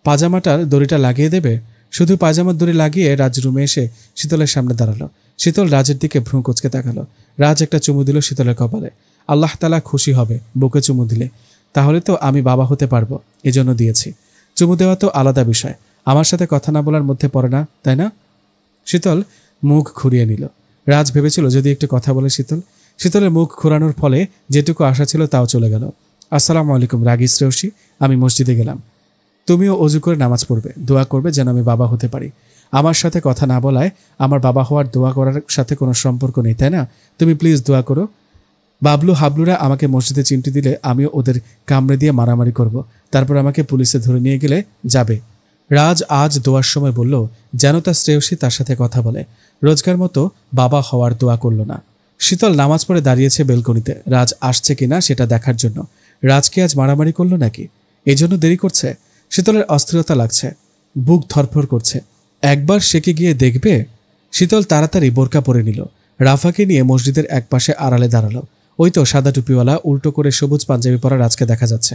পাজামাটার দড়িটা লাগিয়ে দেবে? শুধু পায়জামার দড়ি লাগিয়ে রাজ রুমে এসে শীতলের সামনে দাঁড়ালো। শীতল রাজের দিকে ভ্রু কুঁচকে তাকালো। রাজ একটা চুমু দিল শীতলের কপালে। আল্লাহ তাআলা খুশি হবে বুকে চুমু দিলে। তাহলে তো আমি বাবা হতে পারবো, এজন্য দিয়েছি। চুমু দেওয়া তো আলাদা বিষয়, আমার সাথে কথা না বলার মধ্যে পড়ে না, তাই না? শীতল মুখ ঘুরিয়ে নিল। রাজ ভেবেছিল যদি একটু কথা বলে শীতলের মুখ ঘোরানোর ফলে যেটুকু আশা ছিল তাও চলে গেল। আসসালামু আলাইকুম রাগী শ্রেয়সী, আমি মসজিদে গেলাম। তুমিও অজু করে নামাজ পড়বে, দোয়া করবে যেন আমি বাবা হতে পারি। আমার সাথে কথা না বলায় আমার বাবা হওয়ার দোয়া করার সাথে কোনো সম্পর্ক নেই, তাই না? তুমি প্লিজ দোয়া করো। বাবলু হাবলুরা আমাকে মসজিদে চিমটি দিলে আমিও ওদের কামড়ে দিয়ে মারামারি করব, তারপর আমাকে পুলিশে ধরে নিয়ে গেলে যাবে। রাজ আজ দোয়ার সময় বলল যেন তার শ্রেয়সী তার সাথে কথা বলে। রোজকার মতো বাবা হওয়ার দোয়া করল না। শীতল নামাজ পড়ে দাঁড়িয়েছে বেলকনিতে, রাজ আসছে কিনা সেটা দেখার জন্য। রাজকে আজ মারামারি করলো নাকি? এই জন্য দেরি করছে। শীতলের অস্থিরতা লাগছে, বুক ধরফর করছে। একবার সে কি গিয়ে দেখবে? শীতল তাড়াতাড়ি বোরকা পরে নিল। রাফাকে নিয়ে মসজিদের একপাশে আড়ালে দাঁড়ালো। ওই তো সাদা টুপিওয়ালা উল্টো করে সবুজ পাঞ্জাবি পরা রাজকে দেখা যাচ্ছে।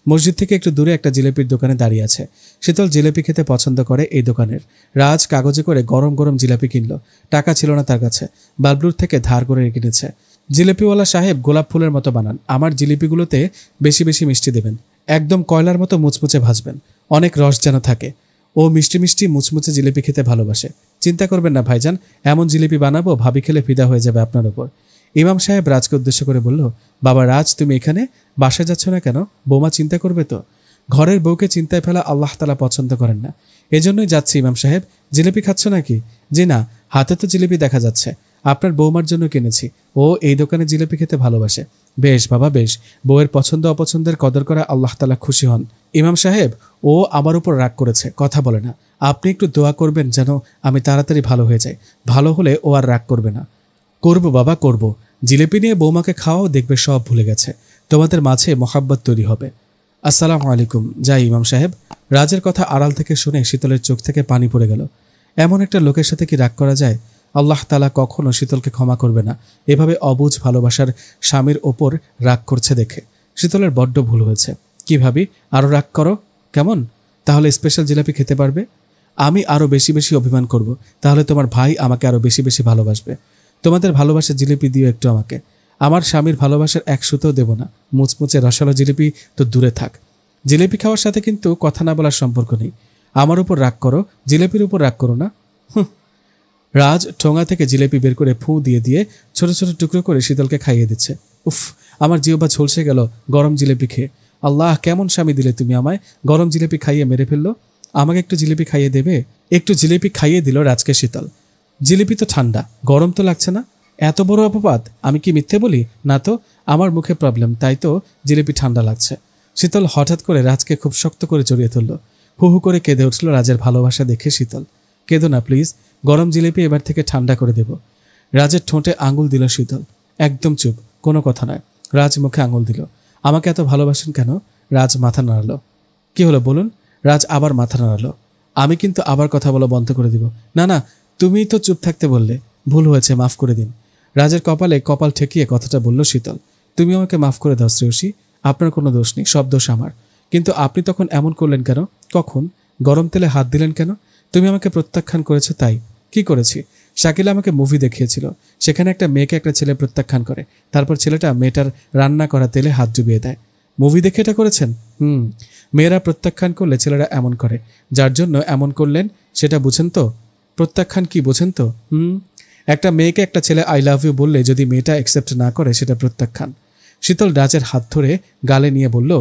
মসজিদ থেকে একটু দূরে একটা জিলেপির দোকানে দাঁড়িয়ে আছে। শীতল জিলেপি খেতে পছন্দ করে এই দোকানের। রাজ কাগজে করে গরম গরম জিলাপি কিনল। টাকা ছিল না তার কাছে, বাবলুর থেকে ধার করে কিনেছে। জিলেপিওয়ালা সাহেব গোলাপ ফুলের মতো বানান, আমার জিলিপিগুলোতে বেশি বেশি মিষ্টি দেবেন, একদম কয়লার মতো মুচমুচে ভাজবেন, অনেক রস যেন থাকে। ও মিষ্টি মিষ্টি মুচমুচে জিলিপি খেতে ভালোবাসে। চিন্তা করবেন না ভাইজান, এমন জিলিপি বানাবো ভাবি খেলে ফিদা হয়ে যাবে আপনার ওপর। ইমাম সাহেব রাজকে উদ্দেশ্য করে বলল, বাবা রাজ, তুমি এখানে বাসায় যাচ্ছ না কেন? বৌমা চিন্তা করবে তো। ঘরের বউকে চিন্তায় ফেলা আল্লাহ তাআলা পছন্দ করেন না, এজন্যই যাচ্ছি। ইমাম সাহেব, জিলিপি খাচ্ছ নাকি? জি না, হাতে তো জিলিপি দেখা যাচ্ছে, আপনার বৌমার জন্য কিনেছি, ও এই দোকানে জিলিপি খেতে ভালোবাসে। বেশ বাবা বেশ, বউয়ের পছন্দ অপছন্দের কদর করা আল্লাহ তাআলা খুশি হন। ইমাম সাহেব, ও আমার উপর রাগ করেছে, কথা বলে না। আপনি একটু দোয়া করবেন যেন আমি তাড়াতাড়ি ভালো হয়ে যাই। ভালো হলে ও আর রাগ করবে না। করবো বাবা করব। জিলিপি নিয়ে বৌমাকে খাওয়াও, দেখবে সব ভুলে গেছে। তোমাদের মাঝে মহাব্বত তৈরি হবে। আসসালামু আলাইকুম। যাই ইমাম সাহেব। রাজের কথা আড়াল থেকে শুনে শীতলের চোখ থেকে পানি পড়ে গেল। এমন একটা লোকের সাথে কি রাগ করা যায়? আল্লাহ তাআলা কখনো শীতলকে ক্ষমা করবে না, এভাবে অবুঝ ভালোবাসার স্বামীর ওপর রাগ করছে দেখে। শীতলের বড্ড ভুল হয়েছে। কি ভাবি, আরও রাগ করো কেমন? তাহলে স্পেশাল জিলাপি খেতে পারবে। আমি আরও বেশি বেশি অভিমান করব, তাহলে তোমার ভাই আমাকে আরও বেশি বেশি ভালোবাসবে। তোমাদের ভালোবাসার জিলিপি দিও একটু আমাকে। আমার স্বামীর ভালোবাসার এক সুতো দেব না। মুচমুচে রসালো জিলিপি তো দূরে থাক। জিলেপি খাওয়ার সাথে কিন্তু কথা না বলার সম্পর্ক নেই। আমার উপর রাগ করো, জিলেপির উপর রাগ করো না। রাজ ঠোঙা থেকে জিলেপি বের করে ফু দিয়ে দিয়ে ছোট ছোট টুকরো করে শীতলকে খাইয়ে দিচ্ছে। উফ, আমার জিহ্বা ঝলসে গেল গরম জিলেপি খেয়ে। আল্লাহ, কেমন স্বামী দিলে তুমি আমায়, গরম জিলেপি খাইয়ে মেরে ফেললো। আমাকে একটু জিলিপি খাইয়ে দেবে? একটু জিলিপি খাইয়ে দিল রাজকে শীতল। জিলিপি তো ঠান্ডা, গরম তো লাগছে না। এত বড় অপবাদ! আমি কি মিথ্যে বলি? না তো, আমার মুখে প্রবলেম, তাই তো জিলিপি ঠান্ডা লাগছে। শীতল হঠাৎ করে রাজকে খুব শক্ত করে জড়িয়ে ধরল। হু হু করে কেঁদে উঠল রাজের ভালোবাসা দেখে শীতল। কেঁদো না প্লিজ, গরম জিলিপি এবার থেকে ঠান্ডা করে দেব। রাজের ঠোঁটে আঙুল দিল শীতল। একদম চুপ, কোনো কথা নয়। রাজ মুখে আঙুল দিল। আমাকে এত ভালোবাসেন কেন? রাজ মাথা নাড়াল। কি হলো বলুন? রাজ আবার মাথা নাড়ালো। আমি কিন্তু আবার কথা বলা বন্ধ করে দিব। না না, তুমিই তো চুপ থাকতে বললে। ভুল হয়েছে, মাফ করে দিন। রাজের কপালে কপাল ঠেকিয়ে কথাটা বলল শীতল। তুমি আমাকে মাফ করে দাও শ্রেয়সী, আপনার কোনো দোষ নেই, সব দোষ আমার। কিন্তু আপনি তখন এমন করলেন কেন? কখন? গরম তেলে হাত দিলেন কেন? তুমি আমাকে প্রত্যাখ্যান করেছো তাই। কি করেছি? শাকিলা আমাকে মুভি দেখিয়েছিল, সেখানে একটা মেয়েকে একটা ছেলে প্রত্যাখ্যান করে, তারপর ছেলেটা মেয়েটার রান্না করা তেলে হাত ডুবিয়ে দেয়। মুভি দেখে এটা করেছেন? মেয়েরা প্রত্যাখ্যান করলে ছেলেরা এমন করে, যার জন্য এমন করলেন সেটা বুঝেন তো? প্রত্যাখ্যান কি বোঝেন তো? একটা মেয়েকে একটা ছেলে আই লাভ ইউ বললে যদি মেয়েটা অ্যাকসেপ্ট না করে সেটা প্রত্যাখ্যান। শীতল রাজের হাত ধরে গালে নিয়ে বলল,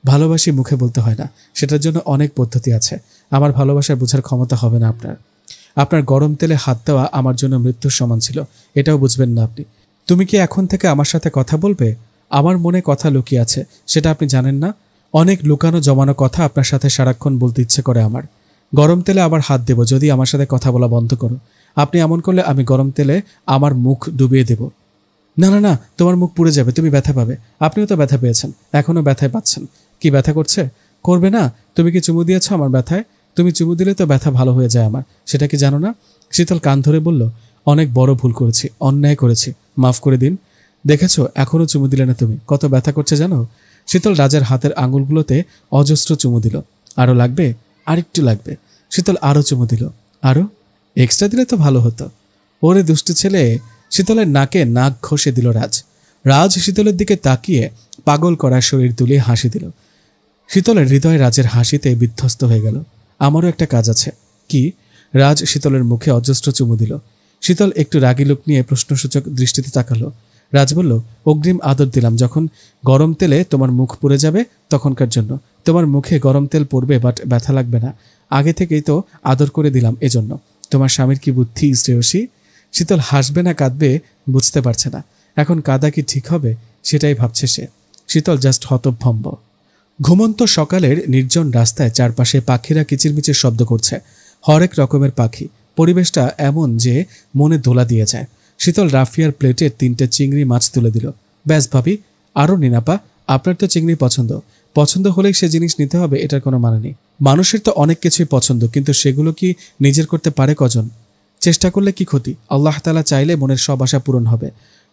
ভালোবাসি মুখে বলতে হয় না, সেটার জন্য অনেক পদ্ধতি আছে। আমার ভালোবাসার বোঝার ক্ষমতা হবে না আপনার। আপনার গরম তেলে হাত দেওয়া আমার জন্য মৃত্যুর সমান ছিল, এটাও বুঝবেন না আপনি। তুমি কি এখন থেকে আমার সাথে কথা বলবে? আমার মনে কথা লুকিয়ে আছে, সেটা আপনি জানেন না? অনেক লুকানো জমানো কথা আপনার সাথে সারাক্ষণ বলতে ইচ্ছে করে আমার। গরম তেলে আবার হাত দেব যদি আমার সাথে কথা বলা বন্ধ করো। আপনি এমন করলে আমি গরম তেলে আমার মুখ ডুবিয়ে দেব। না না না, তোমার মুখ পুড়ে যাবে, তুমি ব্যথা পাবে। আপনিও তো ব্যথা পেয়েছেন, এখনও ব্যথায় পাচ্ছেন। কি ব্যথা করছে? করবে না? তুমি কি চুমু দিয়েছ আমার ব্যথায়? তুমি চুমু দিলে তো ব্যথা ভালো হয়ে যায় আমার, সেটা কি জানো না? শীতল কান ধরে বলল, অনেক বড় ভুল করেছি, অন্যায় করেছি, মাফ করে দিন। দেখেছো, এখনও চুমু দিলে না তুমি, কত ব্যথা করছে জানো? শীতল রাজের হাতের আঙুলগুলোতে অজস্র চুমু দিল। আরও লাগবে? আরেকটু লাগবে। শীতল আরও চুমু দিল। আরও? এক্সট্রা দিলে তো ভালো হতো। ওরে দুষ্টু ছেলে! শীতলের নাকে নাক ঘষে দিল রাজ। রাজ শীতলের দিকে তাকিয়ে পাগল করা শরীর তুলে হাসি দিল। শীতলের হৃদয় রাজের হাসিতে বিধ্বস্ত হয়ে গেল। আমারও একটা কাজ আছে। কি? রাজ শীতলের মুখে অজস্র চুমু দিল। শীতল একটু রাগী লোক নিয়ে প্রশ্নসূচক দৃষ্টিতে তাকালো। রাজ বলল, অগ্রিম আদর দিলাম, যখন গরম তেলে তোমার মুখ পুড়ে যাবে তখনকার জন্য। তোমার মুখে গরম তেল পড়বে, বাট ব্যথা লাগবে না। আগে থেকেই তো আদর করে দিলাম এজন্য। তোমার স্বামীর কি বুদ্ধি শ্রেয়সী! শীতল হাসবে না কাঁদবে বুঝতে পারছে না। এখন কাঁদা কি ঠিক হবে সেটাই ভাবছে সে। শীতল জাস্ট হতভম্ব। ঘুমন্ত সকালের নির্জন রাস্তায় চারপাশে পাখিরা কিচিরমিচির শব্দ করছে। হরেক রকমের পাখি। পরিবেশটা এমন যে মনে দোলা দিয়ে যায়। শীতল রাফিয়ার প্লেটে 3টে চিংড়ি মাছ তুলে দিল। ব্যাস ভাবি, আরও নিনাপা, আপনার তো চিংড়ি পছন্দ। পছন্দ হলেই সে জিনিস নিতে হবে এটার কোনো মানে নেই। মানুষের তো অনেক কিছুই পছন্দ, কিন্তু সেগুলো কি নিজের করতে পারে কজন? চেষ্টা করলে কি ক্ষতি? আল্লাহ তাআলা চাইলে মনের সব আশা পূরণ হবে।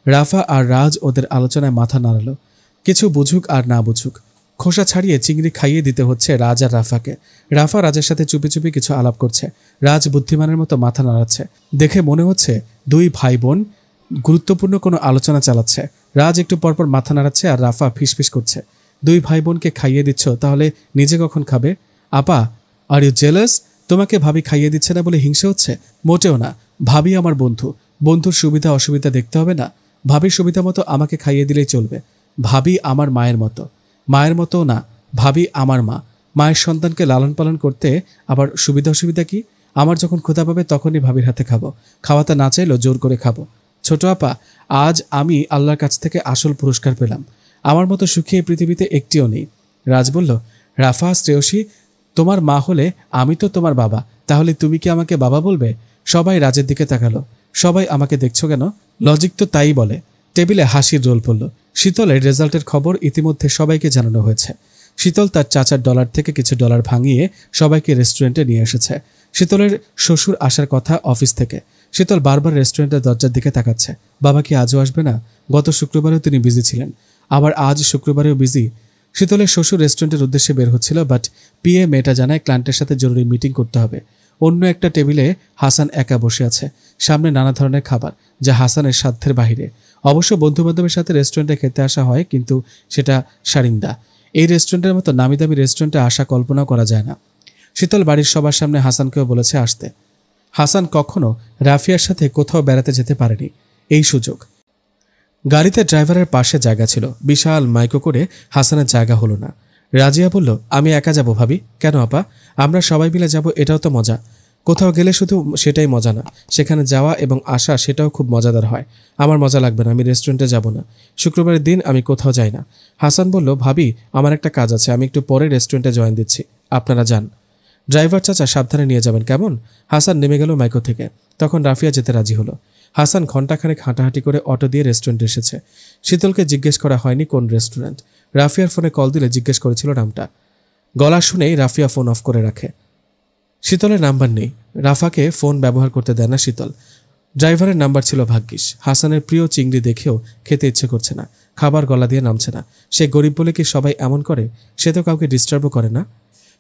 রাফা আর রাজ ওদের আলোচনায় মাথা নাড়ালো। কিছু বুঝুক আর না বুঝুক, খোসা ছাড়িয়ে চিংড়ি খাইয়ে দিতে হচ্ছে রাজ আর রাফাকে। রাফা রাজের সাথে চুপি চুপি কিছু আলাপ করছে। রাজ বুদ্ধিমানের মতো মাথা নাড়াচ্ছে। দেখে মনে হচ্ছে দুই ভাই বোন গুরুত্বপূর্ণ কোনো আলোচনা চালাচ্ছে। রাজ একটু পরপর মাথা নাড়াচ্ছে আর রাফা ফিসফিস করছে। দুই ভাই বোনকে খাইয়ে দিচ্ছ, তাহলে নিজে কখন খাবে? আপা, আর ইউ জেলাস? তোমাকে ভাবি খাইয়ে দিচ্ছে না বলে হিংসা হচ্ছে? মোটেও না। ভাবি আমার বন্ধু, বন্ধুর সুবিধা অসুবিধা দেখতে হবে না? ভাবির সুবিধা মতো আমাকে খাইয়ে দিলেই চলবে। ভাবি আমার মায়ের মতো। মায়ের মতো না, ভাবি আমার মা। মায়ের সন্তানকে লালন পালন করতে আবার সুবিধা অসুবিধা কি? আমার যখন ক্ষুধা পাবে তখনই ভাবির হাতে খাবো। খাওয়াতে না চাইলেও জোর করে খাবো। ছোট আপা, আজ আমি আল্লাহর কাছ থেকে আসল পুরস্কার পেলাম। আমার মতো সুখী এই পৃথিবীতে একটিও নেই। রাজ বলল, রাফা শ্রেয়সী, তোমার মা হলে আমি তো তোমার বাবা, তাহলে তুমি কি আমাকে বাবা বলবে? সবাই রাজের দিকে তাকালো। সবাই আমাকে দেখছো কেন? লজিক তো তাই বলে। টেবিলে হাসির রোল পড়ল। শীতলের রেজাল্টের খবর ইতিমধ্যে সবাইকে জানানো হয়েছে। শীতল তার চাচার ডলার থেকে কিছু ডলার ভাঙিয়ে সবাইকে রেস্টুরেন্টে নিয়ে এসেছে। শীতলের শ্বশুর আসার কথা অফিস থেকে। শীতল বারবার রেস্টুরেন্টের দরজার দিকে তাকাচ্ছে। বাবা কি আজও আসবে না? গত শুক্রবারেও তিনি বিজি ছিলেন, আবার আজ শুক্রবারেও বিজি। শীতলের শ্বশুর রেস্টুরেন্টের উদ্দেশ্যে বের হচ্ছিল, বাট পিএ মেয়েটা জানায় ক্লায়েন্টের সাথে জরুরি মিটিং করতে হবে। অন্য একটা টেবিলে হাসান একা বসে আছে। সামনে নানা ধরনের খাবার, যা হাসানের সাধ্যের বাহিরে। অবশ্য বন্ধুবান্ধবের সাথে রেস্টুরেন্টে খেতে আসা হয়, কিন্তু সেটা সারিন্দা। এই রেস্টুরেন্টের মতো নামি দামি রেস্টুরেন্টে আসা কল্পনাও করা যায় না। শীতল বাড়ির সবার সামনে হাসানকেও বলেছে আসতে। হাসান কখনো রাফিয়ার সাথে কোথাও বেড়াতে যেতে পারেনি, এই সুযোগ। গাড়িতে ড্রাইভারের পাশে জায়গা ছিল, বিশাল মাইকো করে হাসানের জায়গা হলো না। রাজিয়া বলল, আমি একা যাব ভাবি। কেন আপা? আমরা সবাই মিলে যাব, এটাও তো মজা। কোথাও গেলে শুধু সেটাই মজা না, সেখানে যাওয়া এবং আসা সেটাও খুব মজাদার হয়। আমার মজা লাগবে না, আমি রেস্টুরেন্টে যাব না। শুক্রবারের দিন আমি কোথাও যাই না। হাসান বলল, ভাবি আমার একটা কাজ আছে, আমি একটু পরে রেস্টুরেন্টে জয়েন দিচ্ছি, আপনারা যান। ড্রাইভার চাচা সাবধানে নিয়ে যাবেন কেমন? হাসান নেমে গেল মাইকো থেকে। তখন রাফিয়া যেতে রাজি হলো। হাসান ঘণ্টাখানেক হাঁটাহাঁটি করে অটো দিয়ে রেস্টুরেন্টে এসেছে। শীতলকে জিজ্ঞেস করা হয়নি কোন রেস্টুরেন্ট। রাফিয়ার ফোনে কল দিলে জিজ্ঞেস করেছিল নামটা। গলা শুনেই রাফিয়া ফোন অফ করে রাখে। শীতলের নাম্বার নেই, রাফাকে ফোন ব্যবহার করতে দেয় না শীতল। ড্রাইভারের নাম্বার ছিল ভাগ্যিস। হাসানের প্রিয় চিংড়ি দেখেও খেতে ইচ্ছে করছে না, খাবার গলা দিয়ে নামছে না। সে গরিব বলে কি সবাই এমন করে? সে তো কাউকে ডিস্টার্বও করে না।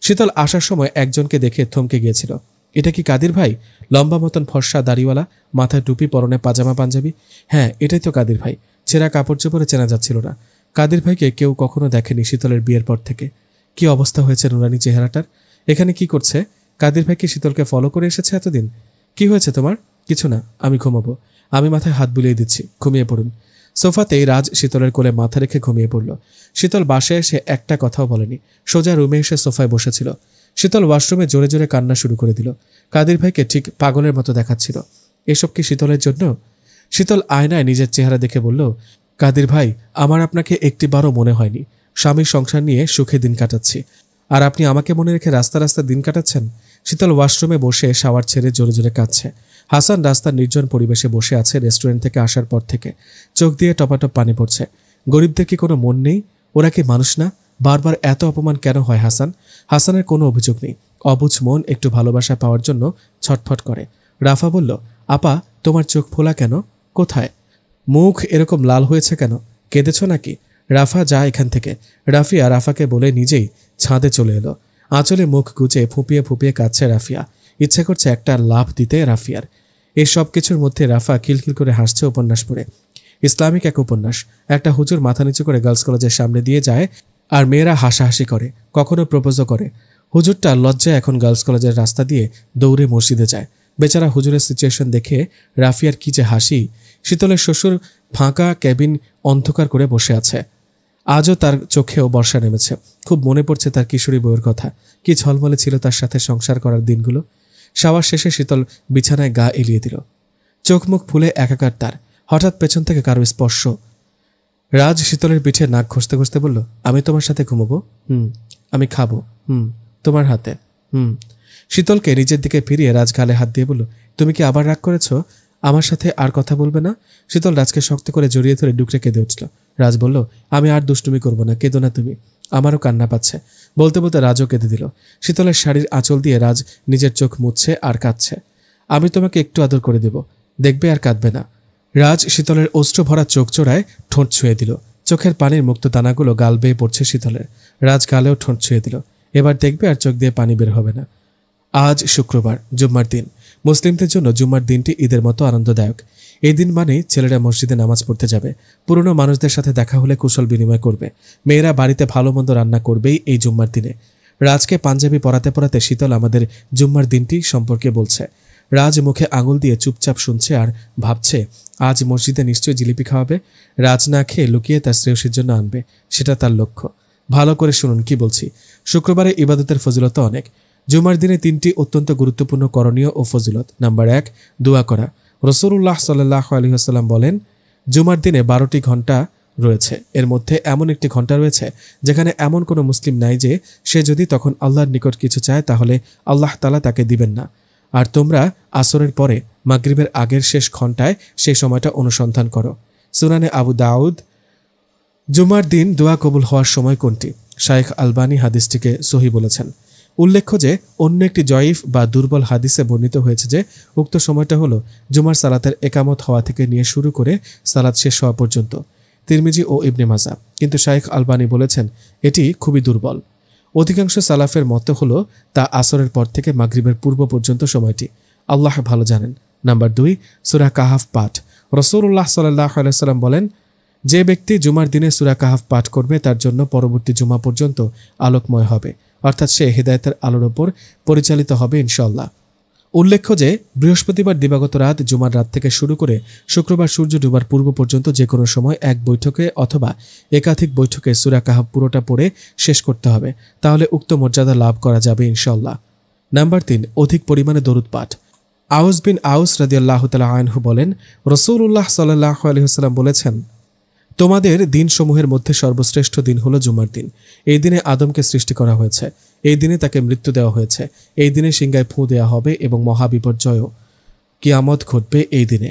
শীতল আসার সময় একজনকে দেখে থমকে গিয়েছিল। এটা কি কাদির ভাই? লম্বা মতন ফর্সা দাড়িওয়ালা, মাথায় টুপি, পরনে পাজামা পাঞ্জাবি। হ্যাঁ, এটাই তো কাদির ভাই। ছেঁড়া কাপড় চোপড়ে চেনা যাচ্ছিল না। কাদির ভাইকে কেউ কখনো দেখেনি শীতলের বিয়ের পর থেকে। কি অবস্থা হয়েছে নুরানি চেহারাটার! এখানে কি করছে? কাদির ভাই কি শীতলকে ফলো করে এসেছে এতদিন? কি হয়েছে তোমার? কিছু না, আমি ঘুমাবো। আমি মাথায় হাত বুলিয়ে দিচ্ছি, ঘুমিয়ে পড়ুন। সোফাতেই রাজ শীতলের কোলে মাথা রেখে ঘুমিয়ে পড়ল। শীতল বাসায় এসে একটা কথাও বলেনি, সোজা রুমে এসে সোফায় বসেছিল। শীতল ওয়াশরুমে জোরে জোরে কান্না শুরু করে দিল। কাদির ভাইকে ঠিক পাগলের মতো দেখাচ্ছিল। এসব কি শীতলের জন্য? শীতল আয়নায় নিজের চেহারা দেখে বলল, কাদির ভাই, আমার আপনাকে একটিবারও মনে হয়নি। স্বামীর সংসার নিয়ে সুখে দিন কাটাচ্ছি, আর আপনি আমাকে মনে রেখে রাস্তা রাস্তা দিন কাটাচ্ছেন। শীতল ওয়াশরুমে বসে শাওয়ার ছেড়ে জোরে জোরে কাঁদছে। হাসান রাস্তার নির্জন পরিবেশে বসে আছে রেস্টুরেন্ট থেকে আসার পর থেকে। চোখ দিয়ে টপাটপ পানি পড়ছে। গরিবদের কি কোনো মন নেই? ওরা কি মানুষ না? বারবার এত অপমান কেন হয় হাসান? হাসানের কোনো অভিযোগ নেই। অবুঝ মন একটু ভালোবাসা পাওয়ার জন্য ছটফট করে। রাফা বলল, আপা তোমার চোখ ফোলা কেন? কোথায়? মুখ এরকম লাল হয়েছে কেন? কেঁদেছ নাকি? রাফা যা এখান থেকে। রাফিয়া রাফাকে বলে নিজেই ছাদে চলে এলো। আঁচলে মুখ গুজে ফুপিয়ে ফুপিয়ে কাঁদছে রাফিয়া। ইচ্ছে করছে একটা লাফ দিতে রাফিয়ার। এই সব কিছুর মধ্যে রাফা খিলখিল করে হাসছে উপন্যাস পড়ে। ইসলামিক এক উপন্যাস। একটা হুজুর মাথা নিচু করে গার্লস কলেজের সামনে দিয়ে যায়, আর মেয়েরা হাসাহাসি করে, কখনো প্রপোজও করে। হুজুরটা লজ্জায় এখন গার্লস কলেজের রাস্তা দিয়ে দৌড়ে মসজিদে যায়। বেচারা হুজুরের সিচুয়েশন দেখে রাফিয়ার কি যে হাসি। শীতলের শ্বশুর ফাঁকা ক্যাবিন অন্ধকার করে বসে আছে। আজও তার চোখেও বর্ষা নেমেছে। খুব মনে পড়ছে তার কিশোরী বউয়ের কথা। কি ঝলমলে ছিল তার সাথে সংসার করার দিনগুলো। শাওয়ার শেষে শীতল বিছানায় গা এলিয়ে দিল। চোখ মুখ ফুলে একাকার তার। হঠাৎ পেছন থেকে কারো স্পর্শ। রাজ শীতলের পিঠে নাক ঘষতে ঘষতে বলল, আমি তোমার সাথে ঘুমবো। আমি খাবো। তোমার হাতে। শীতলকে নিজের দিকে ফিরিয়ে রাজ গালে হাত দিয়ে বলল, তুমি কি আবার রাগ করেছ? আমার সাথে আর কথা বলবে না? শীতল রাজকে শক্ত করে জড়িয়ে ধরে ডুকরে কেঁদে উঠল। রাজ বলল, আমি আর দুষ্টুমি করবো না, কেঁদো না তুমি। আমারও কান্না পাচ্ছে। বলতে বলতে রাজও কেঁদে দিল। শীতলের শাড়ির আঁচল দিয়ে রাজ নিজের চোখ মুছছে আর কাঁদছে। আমি তোমাকে একটু আদর করে দেব, দেখবে আর কাঁদবে না। রাজ শীতলের অশ্রু ভরা চোখ জোড়ায় ঠোঁট ছুঁয়ে দিল। চোখের পানির মুক্ত দানাগুলো গাল বেয়ে পড়ছে শীতলের। রাজ গালেও ঠোঁট ছুঁয়ে দিল। এবার দেখবে আর চোখ দিয়ে পানি বের হবে না। আজ শুক্রবার, জুম্মার দিন। মুসলিমদের জন্য জুম্মার দিনটি ঈদের মতো আনন্দদায়ক। এই দিন মানেই ছেলেরা মসজিদে নামাজ পড়তে যাবে, পুরনো মানুষদের সাথে দেখা হলে কুশল বিনিময় করবে, মেয়েরা বাড়িতে ভালো মন্দ রান্না করবেই এই জুম্মার দিনে। রাজকে পাঞ্জাবি পরাতে পরাতে শীতল আমাদের জুম্মার দিনটি সম্পর্কে বলছে। রাজ মুখে আঙুল দিয়ে চুপচাপ শুনছে আর ভাবছে, আজ মসজিদে নিশ্চয়ই জিলিপি খাওয়াবে। রাজ না খেয়ে লুকিয়ে তার শ্রেয়সীর জন্য আনবে, সেটা তার লক্ষ্য। ভালো করে শুনুন কি বলছি। শুক্রবারে ইবাদতের ফজিলত অনেক। জুমার দিনে 3টি অত্যন্ত গুরুত্বপূর্ণ করণীয় ও ফজিলত। নাম্বার 1, দোয়া করা। রাসূলুল্লাহ সাল্লাল্লাহু আলাইহি ওয়াসাল্লাম বলেন, জুমার দিনে 12টি ঘন্টা রয়েছে। এর মধ্যে এমন একটি ঘন্টা রয়েছে যেখানে এমন কোনো মুসলিম নাই যে সে যদি তখন আল্লাহর নিকট কিছু চায় তাহলে আল্লাহ তাআলা তাকে দিবেন না। আর তোমরা আসরের পরে মাগরিবের আগের শেষ ঘন্টায় সেই সময়টা অনুসন্ধান করো। সুনানে আবু দাউদ। জুমার দিন দোয়া কবুল হওয়ার সময় কোনটি? শাইখ আলবানী হাদিসটিকে সহি বলেছেন। উল্লেখ্য যে অন্য একটি জয়ীফ বা দুর্বল হাদিসে বর্ণিত হয়েছে যে উক্ত সময়টা হলো জুমার সালাতের একামত হওয়া থেকে নিয়ে শুরু করে সালাত শেষ হওয়া পর্যন্ত। তিরমিজি ও ইবনে মাজা। কিন্তু শাইখ আলবানী বলেছেন এটি খুবই দুর্বল। অধিকাংশ সালাফের মতে হলো তা আসরের পর থেকে মাগরিবের পূর্ব পর্যন্ত সময়টি। আল্লাহ ভালো জানেন। নাম্বার 2, সূরা কাহাফ পাঠ। রাসূলুল্লাহ সাল্লাল্লাহু আলাইহি ওয়াসাল্লাম বলেন, যে ব্যক্তি জুমার দিনে সূরা কাহাফ পাঠ করবে তার জন্য পরবর্তী জুমা পর্যন্ত আলোকময় হবে, অর্থাৎ সে হেদায়েতের আলোর ওপর পরিচালিত হবে ইনশাআল্লাহ। উল্লেখ্য যে বৃহস্পতিবার দিবাগত রাত জুমার রাত থেকে শুরু করে শুক্রবার সূর্য ডুবার পূর্ব পর্যন্ত যে কোনো সময় এক বৈঠকে অথবা একাধিক বৈঠকে সূরা কাহাফ পুরোটা পড়ে শেষ করতে হবে, তাহলে উক্ত মর্যাদা লাভ করা যাবে ইনশাআল্লাহ। নাম্বার 3, অধিক পরিমাণে দরুদ পাঠ। আউস বিন আউস রাদিয়াল্লাহু তাআলা আনহু বলেন, রাসূলুল্লাহ সাল্লাল্লাহু আলাইহি ওয়াসাল্লাম বলেছেন, তোমাদের দিনসমূহের মধ্যে সর্বশ্রেষ্ঠ দিন হলো জুমার দিন। এই দিনে আদমকে সৃষ্টি করা হয়েছে, এই দিনে তাকে মৃত্যু দেওয়া হয়েছে, এই দিনে সিংহায় ফুঁ দেওয়া হবে এবং মহাবিপর্যয় কিয়ামত ঘটবে এই দিনে।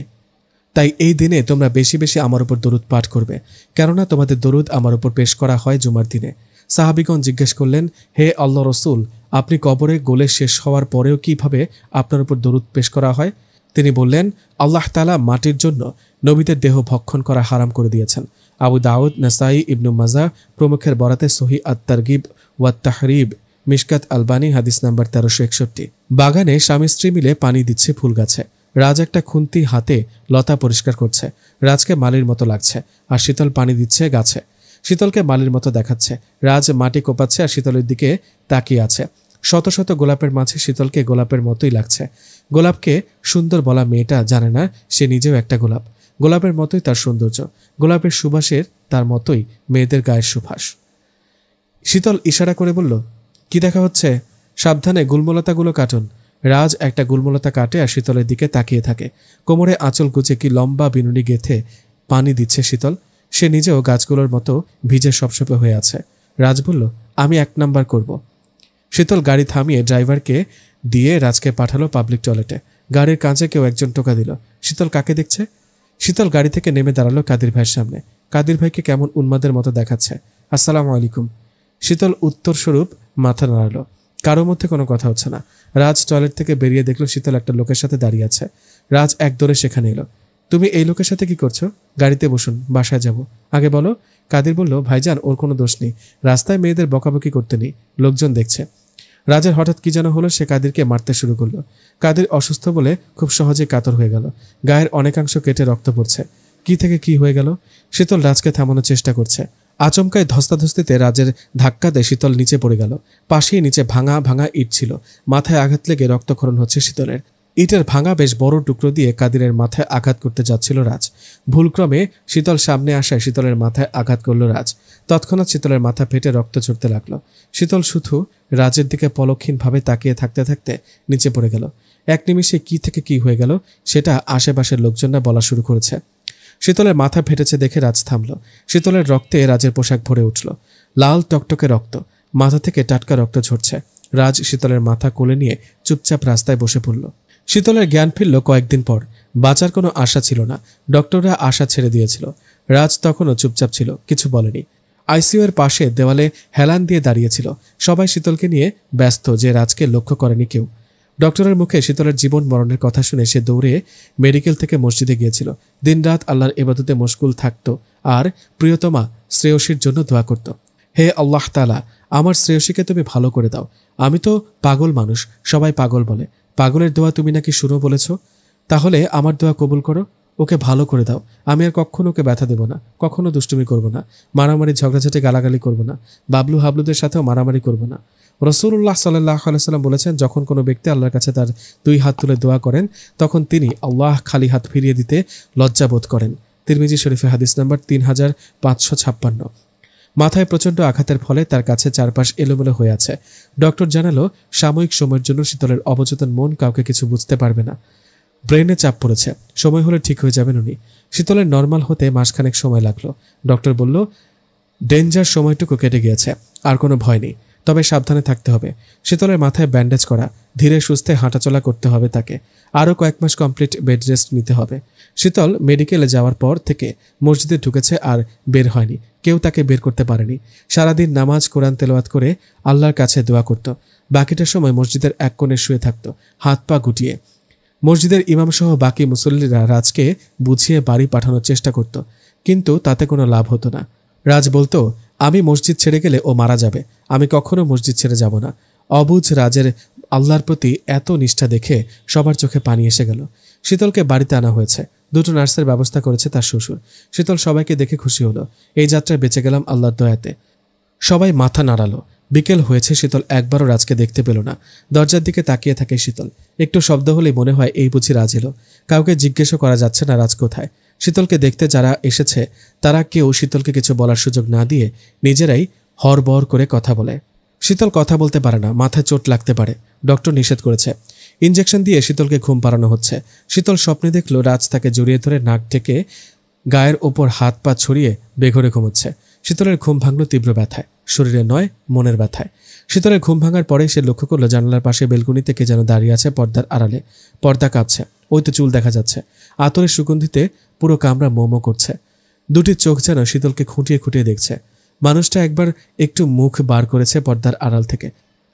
তাই এই দিনে তোমরা বেশি বেশি আমার উপর দরুদ পাঠ করবে, কেননা তোমাদের দরুদ আমার উপর পেশ করা হয় জুমার দিনে। সাহাবীগণ জিজ্ঞেস করলেন, হে আল্লাহ রসুল, আপনি কবরে গোলে শেষ হওয়ার পরেও কিভাবে আপনার উপর দরুদ পেশ করা হয়? তিনি বললেন, আল্লাহ তাআলা মাটির জন্য নবীদের দেহ ভক্ষণ করা হারাম করে দিয়েছেন। আবু দাউদ, নাসাই, ইবনু মাজা প্রমুখের বরাতে সহিহ আত-তারগিব ওয়াত তাহরিব, মিশকাত আলবানী, হাদিস নাম্বার 1361। বাগানে স্বামী স্ত্রী মিলে পানি দিচ্ছে ফুল গাছে। রাজ একটা খুন্তি হাতে লতা পরিষ্কার করছে। রাজকে মালির মতো লাগছে, আর শীতল পানি দিচ্ছে গাছে। শীতলকে মালির মতো দেখাচ্ছে। রাজ মাটি কোপাচ্ছে আর শীতলের দিকে তাকিয়ে আছে। শত শত গোলাপের মাঝে শীতলকে গোলাপের মতোই লাগছে। গোলাপকে সুন্দর বলা মেয়েটা জানে না সে নিজেও একটা গোলাপ। গোলাপের মতোই তার সৌন্দর্য, গোলাপের সুবাসের তার মতোই মেয়েদের গায়ের সুবাস। শীতল ইশারা করে বলল, কি দেখা হচ্ছে? সাবধানে গুলমলতাগুলো কাটুন। রাজ একটা গুলমলতা কাটে আর শীতলের দিকে তাকিয়ে থাকে। কোমরে আঁচল গুজে কি লম্বা বিনুনি গেথে পানি দিচ্ছে শীতল। সে নিজেও গাছগুলোর মতো ভিজে সপসপে হয়ে আছে। রাজ বলল, আমি 1 নাম্বার করব। শীতল গাড়ি থামিয়ে ড্রাইভারকে দিয়ে রাজকে পাঠালো পাবলিক টয়লেটে। গাড়ির কাঁচে কেউ একজন টোকা দিল। শীতল কাকে দেখছে? শীতল গাড়ি থেকে নেমে দাঁড়ালো কাদির ভাইয়ের সামনে। কাদির ভাইকে কেমন উন্মাদের মতো দেখাচ্ছে। আসসালামু আলাইকুম। শীতল উত্তরস্বরূপ মাথা নাড়ালো। কারো মধ্যে কোনো কথা হচ্ছে না। রাজ টয়লেট থেকে বেরিয়ে দেখলো শীতল একটা লোকের সাথে দাঁড়িয়ে আছে। রাজ এক দৌড়ে সেখানে এলো। তুমি এই লোকের সাথে কি করছো? গাড়িতে বসুন, বাসায় যাব। আগে বলো। কাদির বলল, ভাইজান ওর কোনো দোষ নেই, রাস্তায় মেয়েদের বকাবকি করতে নেই, লোকজন দেখছে। রাজের হঠাৎ কি যেন হলো, সে কাদিরকে মারতে শুরু করলো। কাদির অসুস্থ বলে খুব সহজে কাতর হয়ে গেল। গায়ের অনেকাংশ কেটে রক্ত পড়ছে। কি থেকে কি হয়ে গেল? শীতল রাজকে থামানোর চেষ্টা করছে। আচমকায় ধস্তাধস্তিতে রাজের ধাক্কা দিয়ে শীতল নিচে পড়ে গেল। পাশেই নিচে ভাঙা ভাঙা ইট ছিল। মাথায় আঘাত লেগে রক্তক্ষরণ হচ্ছে শীতলের। ইটের ভাঙা বেশ বড় টুকরো দিয়ে কাদিরের মাথায় আঘাত করতে যাচ্ছিল রাজ। ভুলক্রমে শীতল সামনে আসায় শীতলের মাথায় আঘাত করল রাজ। তৎক্ষণাৎ শীতলের মাথা ফেটে রক্ত ঝরতে লাগলো। শীতল শুধু রাজের দিকে পলক্ষহীনভাবে তাকিয়ে থাকতে থাকতে নিচে পড়ে গেল। এক নিমিষে কি থেকে কি হয়ে গেল সেটা আশেপাশের লোকজনরা বলা শুরু করেছে। শীতলের মাথা ফেটেছে দেখে রাজ থামল। শীতলের রক্তে রাজের পোশাক ভরে উঠল। লাল টকটকে রক্ত, মাথা থেকে টাটকা রক্ত ঝরছে। রাজ শীতলের মাথা কোলে নিয়ে চুপচাপ রাস্তায় বসে পড়ল। শীতলের জ্ঞান ফিরল কয়েকদিন পর। বাঁচার কোনো আশা ছিল না, ডক্টররা আশা ছেড়ে দিয়েছিল। রাজ তখনও চুপচাপ ছিল, কিছু বলেনি। আইসিইউ এর পাশে দেওয়ালে হেলান দিয়ে দাঁড়িয়েছিল। সবাই শীতলকে নিয়ে ব্যস্ত যে রাজকে লক্ষ্য করেনি কেউ। ডক্টরের মুখে শীতলের জীবন মরণের কথা শুনে সে দৌড়ে মেডিকেল থেকে মসজিদে গিয়েছিল। দিনরাত আল্লাহর ইবাদতে মশগুল থাকত আর প্রিয়তমা শ্রেয়সীর জন্য দোয়া করত। হে আল্লাহ তাআলা, আমার শ্রেয়সীকে তুমি ভালো করে দাও। আমি তো পাগল মানুষ, সবাই পাগল বলে। পাগলের দোয়া তুমি নাকি শুনো বলেছ, তাহলে আমার দোয়া কবুল করো। ওকে ভালো করে দাও। আমি আর কখনো ওকে ব্যথা দেব না, কখনো দুষ্টুমি করব না, মারামারি ঝগড়াঝাটি গালাগালি করব না, বাবলু হাবলুদের সাথেও মারামারি করব না। রাসূলুল্লাহ সাল্লাল্লাহু আলাইহি ওয়াসাল্লাম বলেছেন, যখন কোনো ব্যক্তি আল্লাহর কাছে তার 2 হাত তুলে দোয়া করেন তখন তিনি আল্লাহ খালি হাত ফিরিয়ে দিতে লজ্জা বোধ করেন। তিরমিজি শরীফে হাদিস নাম্বার 3556। মাথায় প্রচণ্ড আঘাতের ফলে তার কাছে চারপাশ এলোমেলো হয়ে আছে। ডক্টর জানালো, সাময়িক সময়ের জন্য শীতলের অবচেতন মন কাউকে কিছু বুঝতে পারবে না। ব্রেনে চাপ পড়েছে, সময় হলে ঠিক হয়ে যাবেন উনি। শীতলের নর্মাল হতে মাসখানেক সময় লাগলো। ডক্টর বলল, ডেঞ্জার সময়টুকু কেটে গিয়েছে, আর কোনো ভয় নেই, তবে সাবধানে থাকতে হবে। শীতলের মাথায় ব্যান্ডেজ করা, ধীরে সুস্থে হাঁটাচলা করতে হবে তাকে। আরও কয়েক মাস কমপ্লিট বেড রেস্ট নিতে হবে। শীতল মেডিকেলে যাওয়ার পর থেকে মসজিদে ঢুকেছে আর বের হয়নি। কেউ তাকে বের করতে পারেনি। সারাদিন নামাজ, কোরআন তেলাওয়াত করে আল্লাহর কাছে দোয়া করত। বাকিটা সময় মসজিদের এক কোণে শুয়ে থাকত, হাত পা গুটিয়ে। মসজিদের ইমামসহ বাকি মুসল্লিরা রাজকে বুঝিয়ে বাড়ি পাঠানোর চেষ্টা করত, কিন্তু তাতে কোনো লাভ হতো না। রাজ বলতো, আমি মসজিদ ছেড়ে গেলে ও মারা যাবে, আমি কখনো মসজিদ ছেড়ে যাব না। অবুঝ রাজের আল্লাহর প্রতি এত নিষ্ঠা দেখে সবার চোখে পানি এসে গেল। শীতলকে বাড়িতে আনা হয়েছে। দুটো নার্সের ব্যবস্থা করেছে তার শ্বশুর। শীতল সবাইকে দেখে খুশি হলো। এই যাত্রায় বেঁচে গেলাম আল্লাহর দয়াতে। সবাই মাথা নাড়ালো। বিকেল হয়েছে, শীতল একবারও রাজকে দেখতে পেল না। দরজার দিকে তাকিয়ে থাকে শীতল। একটু শব্দ হলেই মনে হয় এই বুঝি রাজ এলো। কাউকে জিজ্ঞেসও করা যাচ্ছে না রাজ কোথায়। শীতলকে দেখতে যারা এসেছে তারা কেউ শীতলকে কিছু বলার সুযোগ না দিয়ে নিজেরাই হরবর করে কথা বলে। শীতল কথা বলতে পারে না, মাথায় চোট লাগতে পারে, ডক্টর নিষেধ করেছে। ইঞ্জেকশন দিয়ে শীতলকে ঘুম পাড়ানো হচ্ছে। শীতল স্বপ্নে দেখল রাজ তাকে জড়িয়ে ধরে নাক থেকে গায়ের ওপর হাত পা ছড়িয়ে বেঘরে ঘুমোচ্ছে। শীতলের ঘুম ভাঙল তীব্র ব্যথায়, শরীরে নয় মনের ব্যথায়। শীতলের ঘুম ভাঙার পরে সে লক্ষ্য করল জানালার পাশে বেলকুনিতে কে যেন দাঁড়িয়ে আছে পর্দার আড়ালে। পর্দা কাঁপছে, ওই তো চুল দেখা যাচ্ছে। আতরের সুগন্ধিতে পুরো কামরা মোমো করছে। দুটি চোখ যেন শীতলকে খুঁটিয়ে খুঁটিয়ে দেখছে। মানুষটা একবার একটু মুখ বার করেছে পর্দার আড়াল থেকে,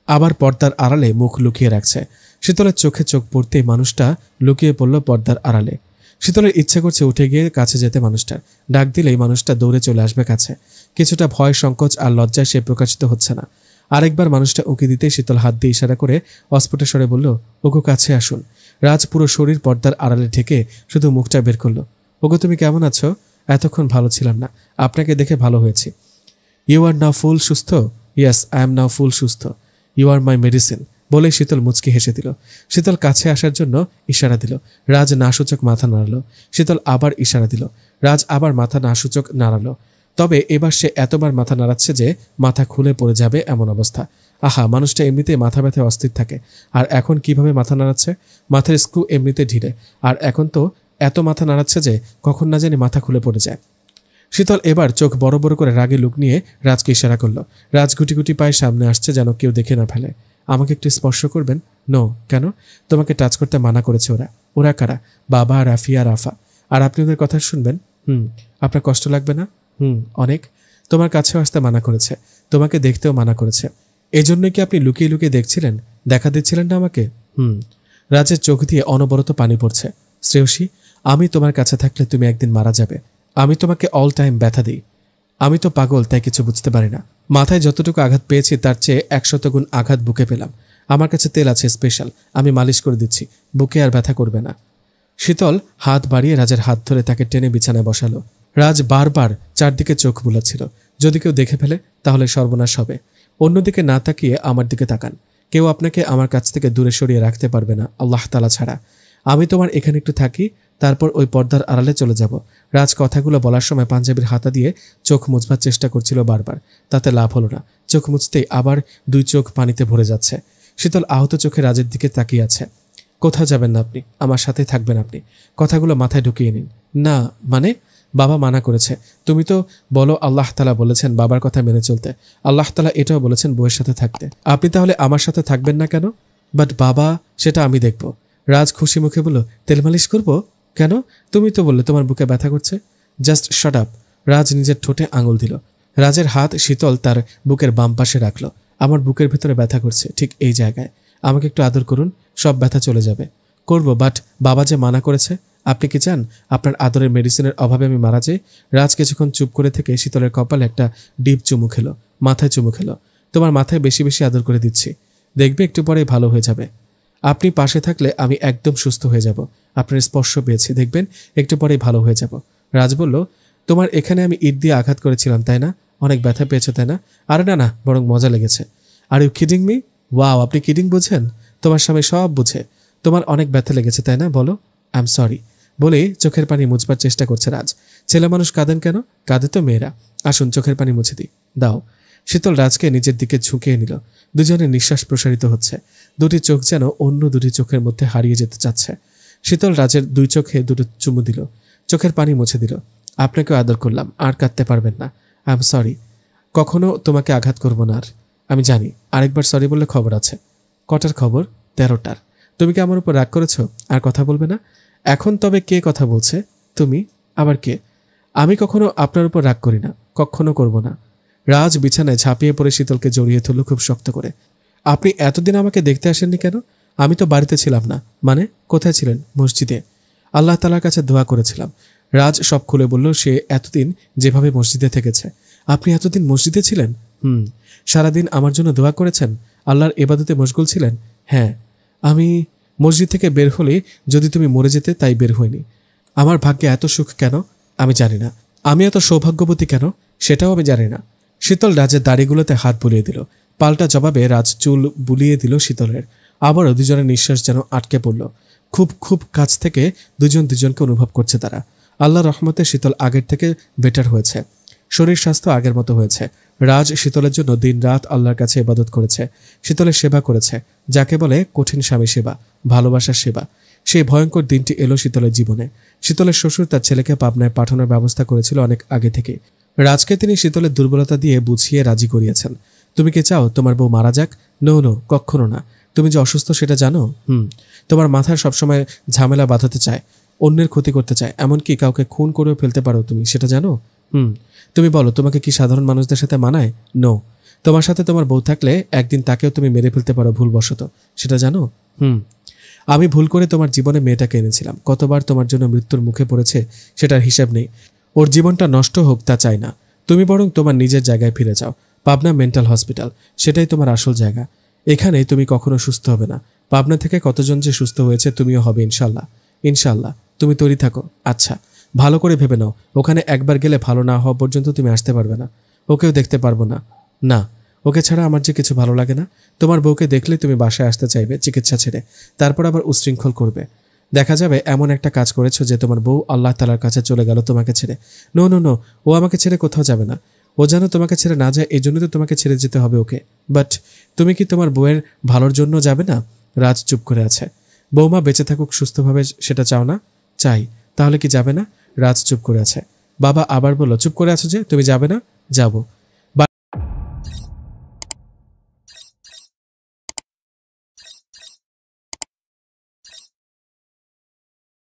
আবার পর্দার আড়ালে মুখ লুকিয়ে রাখছে। শীতলের চোখে চোখ পড়তেই মানুষটা লুকিয়ে পড়ল পর্দার আড়ালে। শীতলের ইচ্ছে করছে উঠে গিয়ে কাছে যেতে মানুষটার। ডাক দিলেই মানুষটা দৌড়ে চলে আসবে কাছে। কিছুটা ভয়, সংকোচ আর লজ্জায় সে প্রকাশিত হচ্ছে না। আরেকবার মানুষটা উঁকি দিতেই শীতল হাত দিয়ে ইশারা করে অস্ফুট স্বরে বলল, ওগো কাছে আসুন। রাজ পুরো শরীর পর্দার আড়ালে ঢেকে শুধু মুখটা বের করলো। ওগো তুমি কেমন আছো? এতক্ষণ ভালো ছিলাম না, আপনাকে দেখে ভালো হয়েছি। ইউ আর নাও ফুল সুস্থ? Yes, I am now full সুস্থ। You are my medicine. বলে শীতল মুচকি হেসে দিল। শীতল কাছে আসার জন্য ইশারা দিল। রাজ নাসূচক মাথা নাড়ালো। শীতল আবার ইশারা দিল। রাজ আবার মাথা নাসূচক নাড়ালো। তবে এবার সে এতবার মাথা নাড়াচ্ছে যে মাথা খুলে পড়ে যাবে এমন অবস্থা। আহা, মানুষটা এমনিতেই মাথা ব্যথায় অস্থির থাকে, আর এখন কিভাবে মাথা নাড়াচ্ছে? মাথার স্ক্রু এমনিতে ঢিলে, আর এখন তো এত মাথা নাড়াচ্ছে যে কখন না জানি মাথা খুলে পড়ে যায়। শীতল এবার চোখ বড় বড় করে রাগে লুক নিয়ে রাজকে ইশারা করল। রাজ গুটি গুটি পায়ে সামনে আসছে যেন কেউ দেখে না ফেলে। আমাকে একটু স্পর্শ করবেন? নো। কেন? তোমাকে টাচ করতে মানা করেছে ওরা। ওরা কারা? বাবা, রাফিয়া, রাফা। আর আপনি ওদের কথা শুনবেন? আপনার কষ্ট লাগবে না? অনেক। তোমার কাছেও আসতে মানা করেছে, তোমাকে দেখতেও মানা করেছে। এজন্যই কি আপনি লুকিয়ে লুকিয়ে দেখছিলেন? দেখা দিচ্ছিলেন না আমাকে? রাজের চোখ দিয়ে অনবরত পানি পড়ছে। শ্রেয়সী, আমি তোমার কাছে থাকলে তুমি একদিন মারা যাবে। আমি তোমাকে অল টাইম ব্যথা দিই। আমি তো পাগল, তাই কিছু বুঝতে পারি না। মাথায় যতটুকু আঘাত পেয়েছি তার চেয়ে 100 গুণ আঘাত বুকে পেলাম। আমার কাছে তেল আছে স্পেশাল, আমি মালিশ করে দিচ্ছি, বুকে আর ব্যথা করবে না। শীতল হাত বাড়িয়ে রাজের হাত ধরে তাকে টেনে বিছানায় বসালো। রাজ বারবার চারদিকে চোখ বুলাচ্ছিল, যদি কেউ দেখে ফেলে তাহলে সর্বনাশ হবে। অন্যদিকে না তাকিয়ে আমার দিকে তাকান। কেউ আপনাকে আমার কাছ থেকে দূরে সরিয়ে রাখতে পারবে না আল্লাহ তাআলা ছাড়া। আমি তোমার এখানে একটু থাকি, তারপর ওই পর্দার আড়ালে চলে যাব। রাজ কথাগুলো বলার সময় পাঞ্জাবির হাতা দিয়ে চোখ মুছবার চেষ্টা করছিল বারবার, তাতে লাভ হলো না। চোখ মুছতেই আবার দুই চোখ পানিতে ভরে যাচ্ছে। শীতল আহত চোখে রাজের দিকে তাকিয়ে আছে। কোথাও যাবেন না আপনি, আমার সাথে থাকবেন আপনি। কথাগুলো মাথায় ঢুকিয়ে নিন। না মানে? বাবা মানা করেছে। তুমি তো বলো আল্লাহ তাআলা বলেছেন বাবার কথা মেনে চলতে। আল্লাহ তাআলা এটাও বলেছেন বউয়ের সাথে থাকতে। আপনি তাহলে আমার সাথে থাকবেন না কেন? বাট বাবা, সেটা আমি দেখব। রাজ খুশি মুখে বলল, তেল মালিশ করবো? কেন? তুমি তো বললে তোমার বুকে ব্যথা করছে। Just shut up. রাজ নিজের ঠোঁটে আঙুল দিল। রাজের হাত শীতল তার বুকের বাম পাশে রাখলো। আমার বুকের ভেতরে ব্যথা করছে, ঠিক এই জায়গায়। আমাকে একটু আদর করুন, সব ব্যথা চলে যাবে। করব, বাট বাবা যে মানা করেছে। আপনি কি চান আপনার আদরের মেডিসিনের অভাবে আমি মারা যাই? রাজ কিছুক্ষণ চুপ করে থেকে শীতলের কপালে একটা ডিপ চুমু খেলো, মাথায় চুমু খেলো। তোমার মাথায় বেশি বেশি আদর করে দিচ্ছি, দেখবে একটু পরেই ভালো হয়ে যাবে। আপনি পাশে থাকলে আমি একদম সুস্থ হয়ে যাব। আপনার স্পর্শ পেয়েছি, দেখবেন একটু পরেই ভালো হয়ে যাব। রাজ বলল, তোমার এখানে আমি ইট দিয়ে আঘাত করেছিলাম তাই না? অনেক ব্যথা পেয়েছো তাই না? আরে না না, বরং মজা লেগেছে। Are you kidding me? Wow, আপনি কিডিং বোঝেন? তোমার স্বামী সব বুঝে। তোমার অনেক ব্যথা লেগেছে তাই না? বলো। I am sorry. বলে চোখের পানি মুছবার চেষ্টা করছে রাজ। ছেলে মানুষ কাঁদেন কেন? কাঁদে তো মেয়েরা। আসুন চোখের পানি মুছে দিই, দাও। শীতল রাজকে নিজের দিকে ঝুঁকিয়ে নিল। দুজনের নিঃশ্বাস প্রসারিত হচ্ছে। দুটি চোখ যেন অন্য দুটি চোখের মধ্যে হারিয়ে যেতে চাচ্ছে। শীতল রাজের দুই চোখে দুটো চুমু দিল, চোখের পানি মুছে দিল। আপনাকেও আদর করলাম, আর কাঁদতে পারবেন না। আই এম সরি, কখনো তোমাকে আঘাত করব না আর। আমি জানি, আরেকবার সরি বললে খবর আছে। কটার খবর? 13টার। তুমি কি আমার উপর রাগ করেছ? আর কথা বলবে না? এখন তবে কে কথা বলছে? তুমি? আবার কে? আমি কখনো আপনার উপর রাগ করি না, কখনো করব না। রাজ বিছানায় ঝাঁপিয়ে পড়ে শীতলকে জড়িয়ে ধরল খুব শক্ত করে। আপনি এতদিন আমাকে দেখতে আসেননি কেন? আমি তো বাড়িতে ছিলাম না। মানে কোথায় ছিলেন? মসজিদে। আল্লাহ তাআলার কাছে দোয়া করেছিলাম। রাজ সব খুলে বলল সে এতদিন যেভাবে মসজিদে থেকেছে। আপনি এতদিন মসজিদে ছিলেন? সারাদিন আমার জন্য দোয়া করেছেন? আল্লাহর ইবাদতে মশগুল ছিলেন? হ্যাঁ। আমি মসজিদ থেকে বের হলে যদি তুমি মরে যেতে, তাই বের হইনি। আমার ভাগ্যে এত সুখ কেন আমি জানি না, আমি এত সৌভাগ্যবতী কেন সেটাও আমি জানি না। শীতল রাজের দাড়িগুলোতে হাত বুলিয়ে দিল। পাল্টা জবাবে রাজ চুল বুলিয়ে দিল শীতলের। আবারও দুজনের নিঃশ্বাস যেন আটকে পড়ল। খুব খুব কাছ থেকে দুজন দুজনকে অনুভব করছে তারা। আল্লাহর রহমতে শীতল আগের থেকে বেটার হয়েছে। শরীর স্বাস্থ্য আগের মতো হয়েছে। রাজ শীতলের জন্য দিন রাত আল্লাহর কাছে ইবাদত করেছে, শীতলের সেবা করেছে, যাকে বলে কঠিন স্বামী সেবা, ভালোবাসার সেবা। সেই ভয়ঙ্কর দিনটি এলো শীতলের জীবনে। শীতলের শ্বশুর তার ছেলেকে পাবনায় পাঠানোর ব্যবস্থা করেছিল অনেক আগে থেকে। রাজকে তিনি শীতলের দুর্বলতা দিয়ে বুঝিয়ে রাজি করিয়েছেন। তুমি কি চাও তোমার বউ মারা যাক? নো নো, কখনো না। তুমি যে অসুস্থ সেটা জানো। তোমার মাথায় সবসময় ঝামেলা বাঁধাতে চায়, অন্যের ক্ষতি করতে চায়, এমনকি কাউকে খুন করেও ফেলতে পারো তুমি, সেটা জানো। তুমি বলো তোমাকে কি সাধারণ মানুষদের সাথে মানায়? নো। তোমার সাথে তোমার বউ থাকলে একদিন তাকেও তুমি মেরে ফেলতে পারো ভুলবশত, সেটা জানো। আমি ভুল করে তোমার জীবনে মেয়েটাকে এনেছিলাম, কতবার তোমার জন্য মৃত্যুর মুখে পড়েছে সেটার হিসাব নেই। ওর জীবনটা নষ্ট হোক তা চাই না। তুমি বরং তোমার নিজের জায়গায় ফিরে যাও। পাবনা মেন্টাল হসপিটাল, সেটাই তোমার আসল জায়গা। এখানে তুমি কখনো সুস্থ হবে না। পাবনা থেকে কতজন যে সুস্থ হয়েছে, তুমিও হবে ইনশাল্লাহ। ইনশাল্লাহ, তুমি তৈরি থাকো। আচ্ছা, ভালো করে ভেবে নাও, ওখানে একবার গেলে ভালো না হওয়া পর্যন্ত তুমি আসতে পারবে না। ওকেও দেখতে পারবো না। না, ওকে ছাড়া আমার যে কিছু ভালো লাগে না। তোমার বউকে দেখলে তুমি বাসায় আসতে চাইবে চিকিৎসা ছেড়ে, তারপর আবার উশৃঙ্খল করবে। দেখা যাবে এমন একটা কাজ করেছো যে তোমার বউ আল্লাহ তাআলার কাছে চলে গেল তোমাকে ছেড়ে। নো নো নো, ও আমাকে ছেড়ে কোথাও যাবে না। ও যেন তোমাকে ছেড়ে না যায়, এই জন্য তো তোমাকে ছেড়ে যেতে হবে ওকে। বাট তুমি কি তোমার বউয়ের ভালোর জন্য যাবে না? রাজ চুপ করে আছে। বৌমা বেঁচে থাকুক সুস্থভাবে, সেটা চাও না? চাই। তাহলে কি যাবে না? রাজ চুপ করে আছে। বাবা আবার বলল, চুপ করে আছো যে, তুমি যাবে না? যাবো।